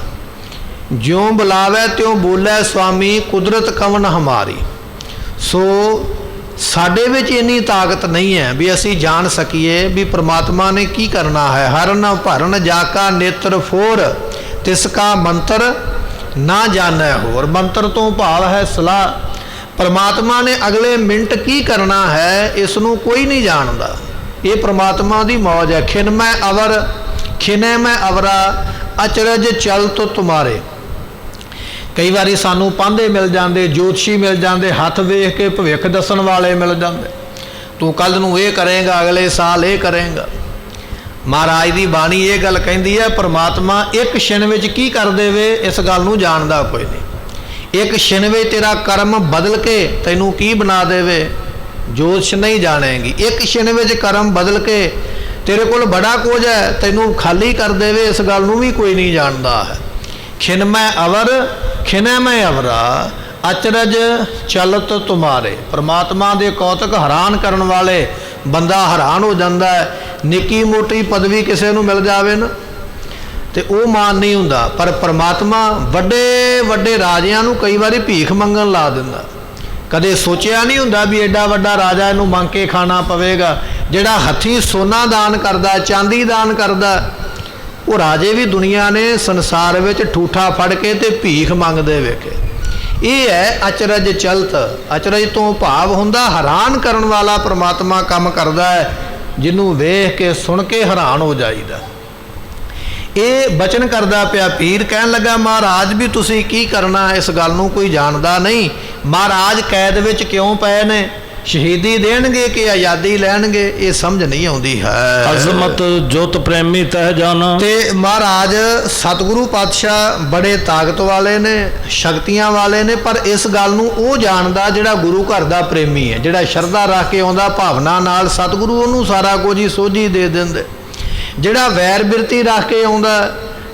ਜਿਉਂ ਬੁਲਾਵੇ ਤਿਉਂ ਬੋਲੇ ਸੁਆਮੀ, ਕੁਦਰਤ ਕਵਨ ਹਮਾਰੀ। ਸੋ ਸਾਡੇ ਵਿੱਚ ਇੰਨੀ ਤਾਕਤ ਨਹੀਂ ਹੈ ਵੀ ਅਸੀਂ ਜਾਣ ਸਕੀਏ ਵੀ ਪ੍ਰਮਾਤਮਾ ਨੇ ਕੀ ਕਰਨਾ ਹੈ। ਹਰਨ ਭਰਨ ਜਾਕਾ ਨੇਤਰ ਫੋਰ, ਤਿਸ ਕਾ ਮੰਤਰ ਨਾ ਜਾਣੈ ਹੋਰ। ਮੰਤਰ ਤੋਂ ਭਾਵ ਹੈ ਸਲਾਹ। ਪ੍ਰਮਾਤਮਾ ਨੇ ਅਗਲੇ ਮਿੰਟ ਕੀ ਕਰਨਾ ਹੈ ਇਸ ਨੂੰ ਕੋਈ ਨਹੀਂ ਜਾਣਦਾ। ਇਹ ਪ੍ਰਮਾਤਮਾ ਦੀ ਮੌਜ ਹੈ। ਖਿਨ ਮੈਂ ਅਵਰ ਖਿਨੇ ਮੈਂ ਅਵਰਾ, ਅਚਰਜ ਚਲ ਤੋ ਤੁਮਾਰੇ। ਕਈ ਵਾਰੀ ਸਾਨੂੰ ਪਾਂਧੇ ਮਿਲ ਜਾਂਦੇ, ਜੋਤਸ਼ੀ ਮਿਲ ਜਾਂਦੇ, ਹੱਥ ਵੇਖ ਕੇ ਭਵਿੱਖ ਦੱਸਣ ਵਾਲੇ ਮਿਲ ਜਾਂਦੇ। ਤੂੰ ਕੱਲ ਨੂੰ ਇਹ ਕਰੇਗਾ, ਅਗਲੇ ਸਾਲ ਇਹ ਕਰੇਗਾ। महाराज की बाणी ये गल कहती है, परमात्मा एक छिन विच की कर देवे इस गल नूं जानदा कोई नहीं। एक छिन विच तेरा कर्म बदल के तैनूं की बना देवे जोश नहीं जानेगी। एक छिन विच कर्म बदल के तेरे कोल बड़ा कुछ है तैनूं खाली कर देवे इस गल नूं भी कोई नहीं जानदा है। खिन मैं अवर खिनै मैं अवरा अचरज चलत तुम्हारे। परमात्मा दे कौतक हैरान करन वाले बंदा हैरान हो जाता है। निक्की मोटी पदवी किसी नूं मिल जावे ना तो वह मान नहीं हुंदा, पर परमात्मा वड्डे वड्डे राजियां नूं कई बारी भीख मंगन ला दिंदा। कदे सोचिया नहीं हुंदा भी एडा वड्डा राजा इनूं मंग के खाना पवेगा। जिहड़ा हथी सोना दान करदा, चांदी दान करदा, वो राजे भी दुनिया ने संसार विच ठूठा फड़ के ते भीख मंगदे वेखे। ये है अचरज चलत। अचरज तो भाव हुंदा हैरान करन वाला परमात्मा काम करदा है, जिन्हों वेख के सुन के हैरान हो जाईदा। ये बचन करदा पिया पीर, कहन लगा महाराज भी तुसी की करना इस गल नूं कोई जानदा नहीं। महाराज कैद विच क्यों पए ने, शहीदी देणगे कि आज़ादी लैणगे, ये समझ नहीं आउंदी है। अजमत जोत प्रेमी तह जाना। ते महाराज सतगुरु पातशाह बड़े ताकत वाले ने, शक्तियां वाले ने, पर इस गल नूं वो जानदा जिहड़ा गुरु घर दा प्रेमी है, जिहड़ा शरधा रख के आउंदा भावना नाल, सतगुरु उहनूं सारा कुछ ही सोझी दे दिंदे। जिहड़ा वैर बिरती रख के आउंदा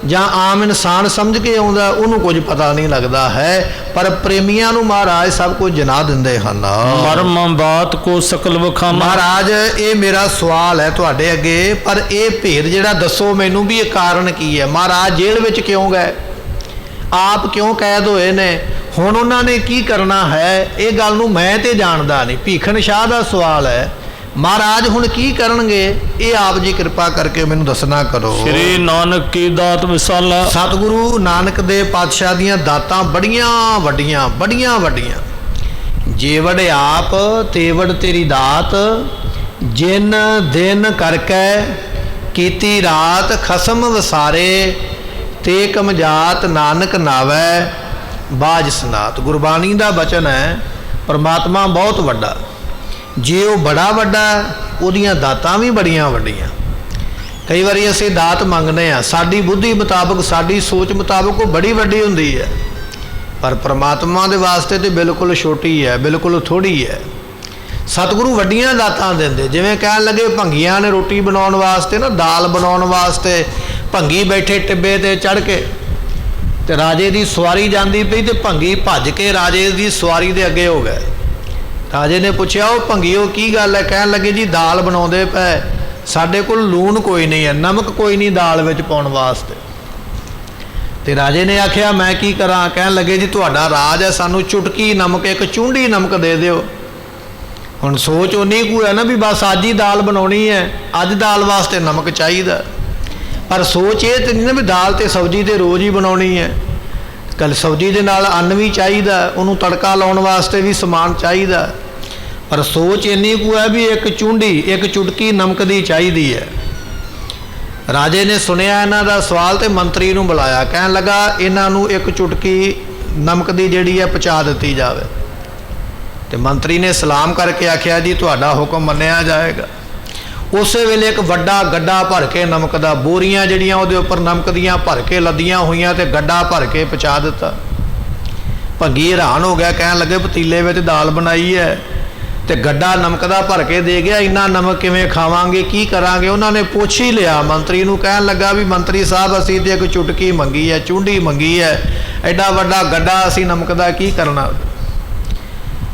जां आम इंसान समझ के आउंदा उहनूं कुछ पता नहीं लगता है, पर प्रेमियां नूं महाराज सब कुछ जना दिंदे हन। मरम बात को सकल वखाना। महाराज ये मेरा सवाल है तुहाडे अगे, पर यह भेद जिहड़ा दसो मैनूं भी, ये कारण की है। महाराज जेल विच क्यों गए, आप क्यों कैद होए ने, हुण उन्हां ने की करना है, ये गल नूं मैं ते जानदा नहीं। भीखन शाह दा सवाल है, महाराज हुण की करनगे, ये आप जी कृपा करके मैनूं दसना करो। श्री नानक की दात विसाला। सतगुरु नानक दे पातशाह दीयां दातां बड़ियां वड्डियां, बड़ियां वड्डियां। जेवड़ आप तेवड़ तेरी दात, जिन दिन करके कीती रात, खसम वसारे ते कमजात, नानक नावै बाज सनात। गुरबाणी दा बचन है, परमात्मा बहुत वड्डा, जे वो बड़ा वड्डा उहदियां दातां भी बड़ियां वड्डियां। कई बारी असीं दात मंगने आ, साडी बुद्धि मुताबक, साडी सोच मुताबक वो बड़ी वड्डी हुंदी है, पर परमात्मा दे वास्ते तो बिल्कुल छोटी है, बिल्कुल थोड़ी है। सतगुरु वड्डियां दातां दिंदे। जिवें कहण लगे भंगियां ने रोटी बनाउण वास्ते ना, दाल बनाउण वास्ते भंगी बैठे टिब्बे ते चढ़ के, ते राजे दी सवारी जांदी पई ते भंगी भज के राजे दी सवारी दे अगे हो गए। राजे ने पूछा वो भंगियो की गल है, कहन लगे जी दाल बनाउंदे पए, साडे कोल लूण कोई नहीं है, नमक कोई नहीं दाल विच पाउण वास्ते। ते राजे ने आख्या मैं की करा, कहन लगे जी तुहाडा राज है, सानू चुटकी नमक, एक चूंडी नमक दे दिओ। हुण सोच उन्नी कु है ना भी बस अज ही दाल बनाउणी है, अज दाल वास्ते नमक चाहिदा, पर सोच ये तो नहीं ना भी दाल ते सब्जी ते रोज़ ही बनाउणी है। कल सब्जी दे नाल अन्न भी चाहिदा, उन्होंने तड़का लाउण वास्ते भी समान चाहिदा, पर सोच इन्नी कु है भी एक चूंडी, एक चुटकी नमक दी चाहिदी है। राजे ने सुनिया इन्हां दा सवाल ते मंत्री नूं बुलाया, कहन लगा इन्हां नूं एक चुटकी नमक दी जिहड़ी है पहुँचा दित्ती जावे। ते मंत्री ने सलाम करके आख्या जी तुहाडा हुक्म मन्निया जाएगा। उस वेले एक वड्डा गड्ढा भर के नमक दा, बोरियां जिहड़ियां उहदे उपर नमक दियां भर के लदियां होईयां ते गड्ढा भर के पहुँचा दिता। भंगी हैरान हो गया, कहन लगे पतीले विच दाल बनाई है ते गड्ढा नमक दा भर के दे गया, इन्ना नमक किवें खावांगे, की करांगे। उन्होंने पुछ ही लिया मंत्री नूं, कहन लगा भी मंत्री साहब असीं ते एक चुटकी मंगी है, चूंडी मंगी है, एडा वड्डा गड्ढा असीं नमक दा की करना।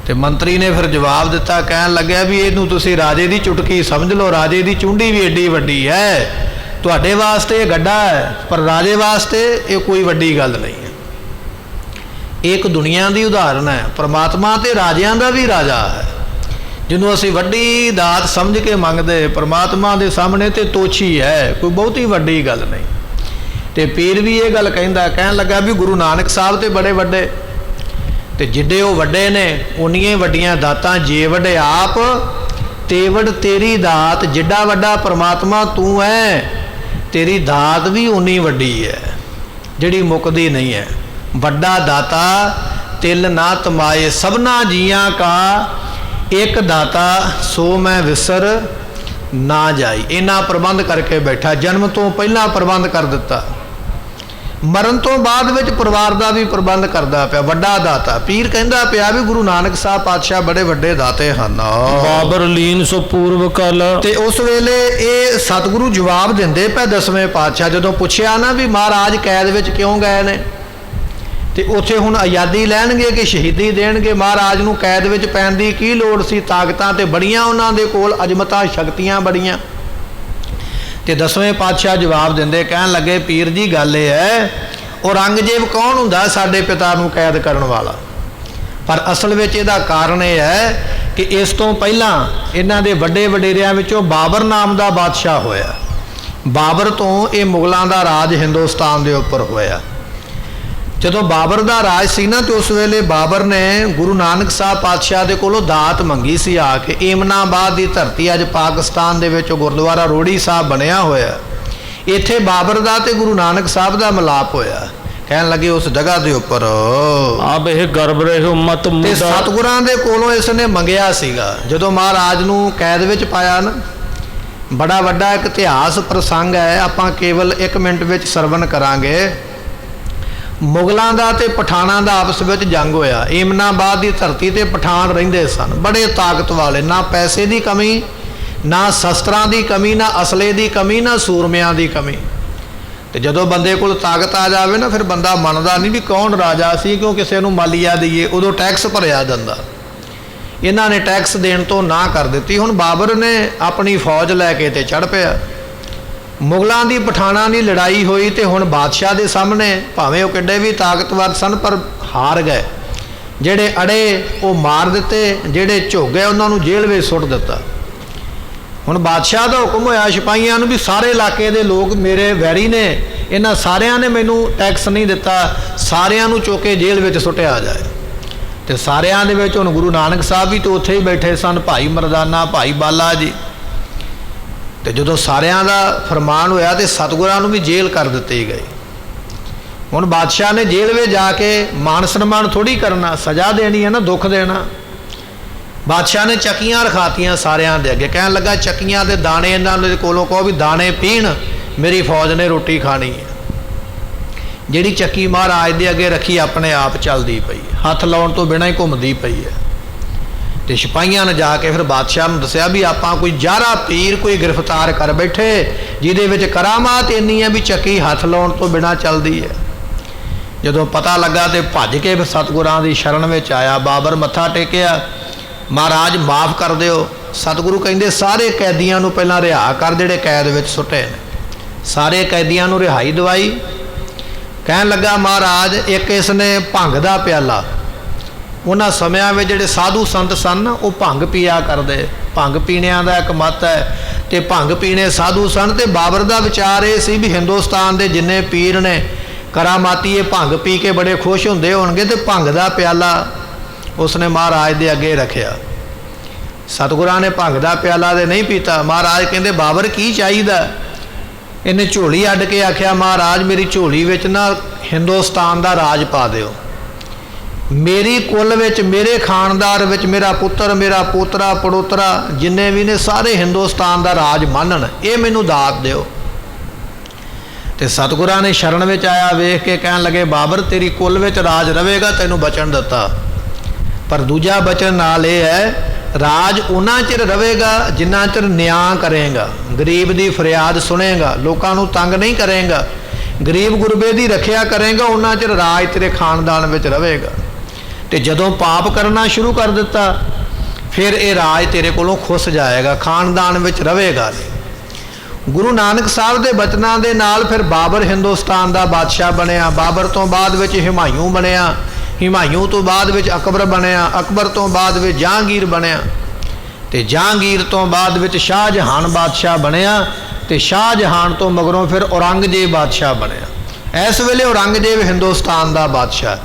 तो मंत्री ने फिर जवाब दिता, कहन लग्या भी इनू तुसी राजे की चुटकी समझ लो, राजे की चूंडी भी एडी वड्डी है, तुहाडे वास्ते गड्ढा है, पर राजे वास्ते ये कोई वड्डी गल नहीं है। एक दुनिया की उदाहरण है, परमात्मा तो राजियां दा भी राजा है, जिन्हों असी वड्डी दात समझ के मंगते, परमात्मा के सामने तो तोछी है, कोई बहुत ही वड्डी गल नहीं। तो पीर भी ये गल कहंदा, कहन लगा भी गुरु नानक साहब तो बड़े वड्डे, ते जिड्डे वो वड्डे ने उन्नियां वड्डियां दातां, जे वड्डे आप तेवड़ तेरी दात, जिड्डा वड्डा परमात्मा तू है, तेरी दात भी उन्नी वड्डी है जिहड़ी मुकदी नहीं है। वड्डा दाता तिल ना तमाए, सबना जियां का एक दाता सो मैं विसर ਨਾ ਜਾਈ। ਇੰਨਾ ਪ੍ਰਬੰਧ ਕਰਕੇ ਬੈਠਾ, ਜਨਮ ਤੋਂ ਪਹਿਲਾਂ ਪ੍ਰਬੰਧ ਕਰ ਦਿੱਤਾ, ਮਰਨ ਤੋਂ ਬਾਅਦ ਵਿੱਚ ਪਰਿਵਾਰ ਦਾ ਵੀ ਪ੍ਰਬੰਧ ਕਰਦਾ ਪਿਆ। ਵੱਡਾ ਦਾਤਾ ਪੀਰ ਕਹਿੰਦਾ ਪਿਆ ਵੀ ਗੁਰੂ ਨਾਨਕ ਸਾਹਿਬ ਪਾਤਸ਼ਾਹ ਬੜੇ ਵੱਡੇ ਦਾਤੇ ਹਨ। ਬਾਬਰ ਲੀਨ ਸੋ ਪੂਰਵ ਕਲ। ਤੇ ਉਸ ਵੇਲੇ ਇਹ ਸਤਿਗੁਰੂ ਜਵਾਬ ਦਿੰਦੇ ਪਏ ਦਸਵੇਂ ਪਾਤਸ਼ਾਹ। ਜਦੋਂ ਪੁੱਛਿਆ ਨਾ ਵੀ ਮਹਾਰਾਜ ਕੈਦ ਵਿੱਚ ਕਿਉਂ ਗਏ ਨੇ, ਤੇ ਉੱਥੇ ਹੁਣ ਆਜ਼ਾਦੀ ਲੈਣਗੇ ਕਿ ਸ਼ਹੀਦੀ ਦੇਣਗੇ। ਮਹਾਰਾਜ ਨੂੰ ਕੈਦ ਵਿੱਚ ਪੈਣ ਦੀ ਕੀ ਲੋੜ ਸੀ? ਤਾਕਤਾਂ ਤੇ ਬੜੀਆਂ ਉਹਨਾਂ ਦੇ ਕੋਲ, ਅਜਮਤਾਂ ਸ਼ਕਤੀਆਂ ਬੜੀਆਂ। ਤੇ ਦਸਵੇਂ ਪਾਤਸ਼ਾਹ ਜਵਾਬ ਦਿੰਦੇ, ਕਹਿਣ ਲੱਗੇ ਪੀਰ ਜੀ ਗੱਲ ਇਹ ਹੈ, ਔਰੰਗਜ਼ੇਬ ਕੌਣ ਹੁੰਦਾ? ਸਾਡੇ ਪਿਤਾ ਨੂੰ ਕੈਦ ਕਰਨ ਵਾਲਾ। ਪਰ ਅਸਲ ਵਿੱਚ ਇਹਦਾ ਕਾਰਨ ਇਹ ਹੈ ਕਿ ਇਸ ਤੋਂ ਪਹਿਲਾਂ ਇਹਨਾਂ ਦੇ ਵੱਡੇ ਵਡੇਰਿਆਂ ਵਿੱਚੋਂ ਬਾਬਰ ਨਾਮ ਦਾ ਬਾਦਸ਼ਾਹ ਹੋਇਆ। ਬਾਬਰ ਤੋਂ ਇਹ ਮੁਗਲਾਂ ਦਾ ਰਾਜ ਹਿੰਦੁਸਤਾਨ ਦੇ ਉੱਪਰ ਹੋਇਆ। ਜਦੋਂ ਬਾਬਰ ਦਾ ਰਾਜ ਸੀ ਨਾ, ਤੇ ਉਸ ਵੇਲੇ ਬਾਬਰ ਨੇ ਗੁਰੂ ਨਾਨਕ ਸਾਹਿਬ ਪਾਤਸ਼ਾਹ ਦੇ ਕੋਲੋਂ ਦਾਤ ਮੰਗੀ ਸੀ ਆ ਕੇ। ਏਮਨਾਬਾਦ ਦੀ ਧਰਤੀ ਅੱਜ ਪਾਕਿਸਤਾਨ ਦੇ ਵਿੱਚ ਗੁਰਦੁਆਰਾ ਰੋੜੀ ਸਾਹਿਬ ਬਣਿਆ ਹੋਇਆ, ਇੱਥੇ ਬਾਬਰ ਦਾ ਤੇ ਗੁਰੂ ਨਾਨਕ ਸਾਹਿਬ ਦਾ ਮਿਲਾਪ ਹੋਇਆ। ਕਹਿਣ ਲੱਗੇ ਉਸ ਜਗ੍ਹਾ ਦੇ ਉੱਪਰ ਆਪ ਇਹ ਗਰਭ ਰਹੇ ਉਮਤ ਤੇ ਮੁਦਾ। ਸਤਿਗੁਰਾਂ ਦੇ ਕੋਲੋਂ ਇਸ ਨੇ ਮੰਗਿਆ ਸੀਗਾ। ਜਦੋਂ ਮਹਾਰਾਜ ਨੂੰ ਕੈਦ ਵਿੱਚ ਪਾਇਆ ਨਾ, ਬੜਾ ਵੱਡਾ ਇੱਕ ਇਤਿਹਾਸ ਪ੍ਰਸੰਗ ਹੈ, ਆਪਾਂ ਕੇਵਲ 1 ਮਿੰਟ ਵਿੱਚ ਸਰਵਣ ਕਰਾਂਗੇ। ਮੁਗਲਾਂ ਦਾ ਤੇ ਪਠਾਨਾਂ ਦਾ ਆਪਸ ਵਿੱਚ ਜੰਗ ਹੋਇਆ। ਏਮਨਾਬਾਦ ਦੀ ਧਰਤੀ ਤੇ ਪਠਾਨ ਰਹਿੰਦੇ ਸਨ, ਬੜੇ ਤਾਕਤ ਵਾਲੇ, ਨਾ ਪੈਸੇ ਦੀ ਕਮੀ, ਨਾ ਸ਼ਸਤਰਾਂ ਦੀ ਕਮੀ, ਨਾ ਅਸਲੇ ਦੀ ਕਮੀ, ਨਾ ਸੂਰਮਿਆਂ ਦੀ ਕਮੀ। ਤੇ ਜਦੋਂ ਬੰਦੇ ਕੋਲ ਤਾਕਤ ਆ ਜਾਵੇ ਨਾ, ਫਿਰ ਬੰਦਾ ਮੰਨਦਾ ਨਹੀਂ ਵੀ ਕੌਣ ਰਾਜਾ ਸੀ, ਕਿਉਂ ਕਿਸੇ ਨੂੰ ਮਾਲੀਆ ਦਈਏ। ਉਦੋਂ ਟੈਕਸ ਭਰਿਆ ਜਾਂਦਾ। ਇਹਨਾਂ ਨੇ ਟੈਕਸ ਦੇਣ ਤੋਂ ਨਾ ਕਰ ਦਿੱਤੀ। ਹੁਣ ਬਾਬਰ ਨੇ ਆਪਣੀ ਫੌਜ ਲੈ ਕੇ ਤੇ ਚੜ੍ਹ ਪਿਆ। ਮੁਗਲਾਂ ਦੀ ਪਠਾਨਾਂ ਦੀ ਲੜਾਈ ਹੋਈ ਤੇ ਹੁਣ ਬਾਦਸ਼ਾਹ ਦੇ ਸਾਹਮਣੇ, ਭਾਵੇਂ ਉਹ ਕਿੱਡੇ ਵੀ ਤਾਕਤਵਰ ਸਨ, ਪਰ ਹਾਰ ਗਏ। ਜਿਹੜੇ ਅੜੇ ਉਹ ਮਾਰ ਦਿੱਤੇ, ਜਿਹੜੇ ਝੁੱਕ ਗਏ ਉਹਨਾਂ ਨੂੰ ਜੇਲ੍ਹ ਵਿੱਚ ਸੁੱਟ ਦਿੱਤਾ। ਹੁਣ ਬਾਦਸ਼ਾਹ ਦਾ ਹੁਕਮ ਹੋਇਆ ਸਿਪਾਹੀਆਂ ਨੂੰ ਵੀ ਸਾਰੇ ਇਲਾਕੇ ਦੇ ਲੋਕ ਮੇਰੇ ਵੈਰੀ ਨੇ, ਇਹਨਾਂ ਸਾਰਿਆਂ ਨੇ ਮੈਨੂੰ ਟੈਕਸ ਨਹੀਂ ਦਿੱਤਾ, ਸਾਰਿਆਂ ਨੂੰ ਚੁੱਕ ਕੇ ਜੇਲ੍ਹ ਵਿੱਚ ਸੁੱਟਿਆ ਜਾਏ। ਤੇ ਸਾਰਿਆਂ ਦੇ ਵਿੱਚ ਹੁਣ ਗੁਰੂ ਨਾਨਕ ਸਾਹਿਬ ਵੀ ਤਾਂ ਉੱਥੇ ਹੀ ਬੈਠੇ ਸਨ, ਭਾਈ ਮਰਦਾਨਾ, ਭਾਈ ਬਾਲਾ ਜੀ। ਤੇ ਜਦੋਂ ਸਾਰਿਆਂ ਦਾ ਫਰਮਾਨ ਹੋਇਆ ਤੇ ਸਤਿਗੁਰਾਂ ਨੂੰ ਵੀ ਜੇਲ੍ਹ ਕਰ ਦਿੱਤੀ ਗਈ। ਹੁਣ ਬਾਦਸ਼ਾਹ ਨੇ ਜੇਲ੍ਹ ਵਿੱਚ ਜਾ ਕੇ ਮਾਨ ਸਨਮਾਨ ਥੋੜੀ ਕਰਨਾ, ਸਜ਼ਾ ਦੇਣੀ ਹੈ ਨਾ, ਦੁੱਖ ਦੇਣਾ। ਬਾਦਸ਼ਾਹ ਨੇ ਚੱਕੀਆਂ ਰਖਾਤੀਆਂ ਸਾਰਿਆਂ ਦੇ ਅੱਗੇ, ਕਹਿਣ ਲੱਗਾ ਚੱਕੀਆਂ ਦੇ ਦਾਣੇ ਇਹਨਾਂ ਦੇ ਕੋਲੋਂ ਕਹੋ ਵੀ ਦਾਣੇ ਪੀਣ, ਮੇਰੀ ਫੌਜ ਨੇ ਰੋਟੀ ਖਾਣੀ ਹੈ। ਜਿਹੜੀ ਚੱਕੀ ਮਹਾਰਾਜ ਦੇ ਅੱਗੇ ਰੱਖੀ ਆਪਣੇ ਆਪ ਚੱਲਦੀ ਪਈ, ਹੱਥ ਲਾਉਣ ਤੋਂ ਬਿਨਾਂ ਹੀ ਘੁੰਮਦੀ ਪਈ ਹੈ। ਤੇ ਸਿਪਾਹੀਆਂ ਨੇ ਜਾ ਕੇ ਫਿਰ ਬਾਦਸ਼ਾਹ ਨੂੰ ਦੱਸਿਆ ਵੀ ਆਪਾਂ ਕੋਈ ਜ਼ਾਰਾ ਪੀਰ ਕੋਈ ਗ੍ਰਿਫਤਾਰ ਕਰ ਬੈਠੇ, ਜਿਹਦੇ ਵਿੱਚ ਕਰਾਮਾਤ ਇੰਨੀ ਹੈ ਵੀ ਚੱਕੀ ਹੱਥ ਲਾਉਣ ਤੋਂ ਬਿਨਾਂ ਚੱਲਦੀ ਹੈ। ਜਦੋਂ ਪਤਾ ਲੱਗਾ ਤੇ ਭੱਜ ਕੇ ਸਤਿਗੁਰਾਂ ਦੀ ਸ਼ਰਨ ਵਿੱਚ ਆਇਆ। ਬਾਬਰ ਮੱਥਾ ਟੇਕਿਆ, ਮਹਾਰਾਜ ਮਾਫ ਕਰ ਦਿਓ। ਸਤਿਗੁਰੂ ਕਹਿੰਦੇ ਸਾਰੇ ਕੈਦੀਆਂ ਨੂੰ ਪਹਿਲਾਂ ਰਿਹਾ ਕਰ, ਜਿਹੜੇ ਕੈਦ ਵਿੱਚ ਸੁੱਟੇ ਨੇ। ਸਾਰੇ ਕੈਦੀਆਂ ਨੂੰ ਰਿਹਾਈ ਦਵਾਈ। ਕਹਿਣ ਲੱਗਾ ਮਹਾਰਾਜ ਇੱਕ ਇਸ ਨੇ ਭੰਗ ਦਾ ਪਿਆਲਾ, ਉਹਨਾਂ ਸਮਿਆਂ ਵਿੱਚ ਜਿਹੜੇ ਸਾਧੂ ਸੰਤ ਸਨ ਉਹ ਭੰਗ ਪੀਆ ਕਰਦੇ, ਭੰਗ ਪੀਣਿਆਂ ਦਾ ਇੱਕ ਮੱਤ ਹੈ, ਤੇ ਭੰਗ ਪੀਣੇ ਸਾਧੂ ਸਨ। ਤੇ ਬਾਬਰ ਦਾ ਵਿਚਾਰ ਇਹ ਸੀ ਵੀ ਹਿੰਦੁਸਤਾਨ ਦੇ ਜਿੰਨੇ ਪੀਰ ਨੇ ਕਰਾਮਾਤੀ, ਇਹ ਭੰਗ ਪੀ ਕੇ ਬੜੇ ਖੁਸ਼ ਹੁੰਦੇ ਹੋਣਗੇ, ਤੇ ਭੰਗ ਦਾ ਪਿਆਲਾ ਉਸਨੇ ਮਹਾਰਾਜ ਦੇ ਅੱਗੇ ਰੱਖਿਆ। ਸਤਿਗੁਰਾਂ ਨੇ ਭੰਗ ਦਾ ਪਿਆਲਾ ਦੇ ਨਹੀਂ ਪੀਤਾ। ਮਹਾਰਾਜ ਕਹਿੰਦੇ ਬਾਬਰ ਕੀ ਚਾਹੀਦਾ? ਇਹਨੇ ਝੋਲੀ ਅੱਡ ਕੇ ਆਖਿਆ ਮਹਾਰਾਜ ਮੇਰੀ ਝੋਲੀ ਵਿੱਚ ਨਾ ਹਿੰਦੁਸਤਾਨ ਦਾ ਰਾਜ ਪਾ ਦਿਓ। ਮੇਰੀ ਕੁੱਲ ਵਿੱਚ, ਮੇਰੇ ਖਾਨਦਾਰ ਵਿੱਚ ਮੇਰਾ ਪੁੱਤਰ, ਮੇਰਾ ਪੋਤਰਾ, ਪੜੋਤਰਾ ਜਿੰਨੇ ਵੀ ਨੇ ਸਾਰੇ ਹਿੰਦੁਸਤਾਨ ਦਾ ਰਾਜ ਮੰਨਣ, ਇਹ ਮੈਨੂੰ ਦਾਤ ਦਿਓ। ਤੇ ਸਤਿਗੁਰਾਂ ਨੇ ਸ਼ਰਨ ਵਿੱਚ ਆਇਆ ਵੇਖ ਕੇ ਕਹਿਣ ਲੱਗੇ ਬਾਬਰ ਤੇਰੀ ਕੁੱਲ ਵਿੱਚ ਰਾਜ ਰਵੇਗਾ, ਤੈਨੂੰ ਬਚਨ ਦਿੱਤਾ, ਪਰ ਦੂਜਾ ਬਚਨ ਨਾਲ ਇਹ ਹੈ ਰਾਜ ਉਹਨਾਂ ਚਿਰ ਰਵੇਗਾ ਜਿੰਨਾ ਚਿਰ ਨਿਆਂ ਕਰੇਗਾ, ਗਰੀਬ ਦੀ ਫਰਿਆਦ ਸੁਣੇਗਾ, ਲੋਕਾਂ ਨੂੰ ਤੰਗ ਨਹੀਂ ਕਰੇਗਾ, ਗਰੀਬ ਗੁਰਬੇ ਦੀ ਰੱਖਿਆ ਕਰੇਗਾ, ਉਹਨਾਂ ਚਿਰ ਰਾਜ ਤੇਰੇ ਖਾਨਦਾਨ ਵਿੱਚ ਰਵੇਗਾ। ਤੇ ਜਦੋਂ ਪਾਪ ਕਰਨਾ ਸ਼ੁਰੂ ਕਰ ਦਿੱਤਾ ਫਿਰ ਇਹ ਰਾਜ ਤੇਰੇ ਕੋਲੋਂ ਖੁੱਸ ਜਾਏਗਾ, ਖਾਨਦਾਨ ਵਿੱਚ ਰਵੇਗਾ ਨਹੀਂ। ਗੁਰੂ ਨਾਨਕ ਸਾਹਿਬ ਦੇ ਬਚਨਾਂ ਦੇ ਨਾਲ ਫਿਰ ਬਾਬਰ ਹਿੰਦੁਸਤਾਨ ਦਾ ਬਾਦਸ਼ਾਹ ਬਣਿਆ। ਬਾਬਰ ਤੋਂ ਬਾਅਦ ਵਿੱਚ ਹਿਮਾਯੂ ਬਣਿਆ, ਹਿਮਾਯੂ ਤੋਂ ਬਾਅਦ ਵਿੱਚ ਅਕਬਰ ਬਣਿਆ, ਅਕਬਰ ਤੋਂ ਬਾਅਦ ਵਿੱਚ ਜਹਾਂਗੀਰ ਬਣਿਆ, ਤੇ ਜਹਾਂਗੀਰ ਤੋਂ ਬਾਅਦ ਵਿੱਚ ਸ਼ਾਹਜਹਾਨ ਬਾਦਸ਼ਾਹ ਬਣਿਆ, ਤੇ ਸ਼ਾਹਜਹਾਨ ਤੋਂ ਮਗਰੋਂ ਫਿਰ ਔਰੰਗਜ਼ੇਬ ਬਾਦਸ਼ਾਹ ਬਣਿਆ। ਇਸ ਵੇਲੇ ਔਰੰਗਜ਼ੇਬ ਹਿੰਦੁਸਤਾਨ ਦਾ ਬਾਦਸ਼ਾਹ।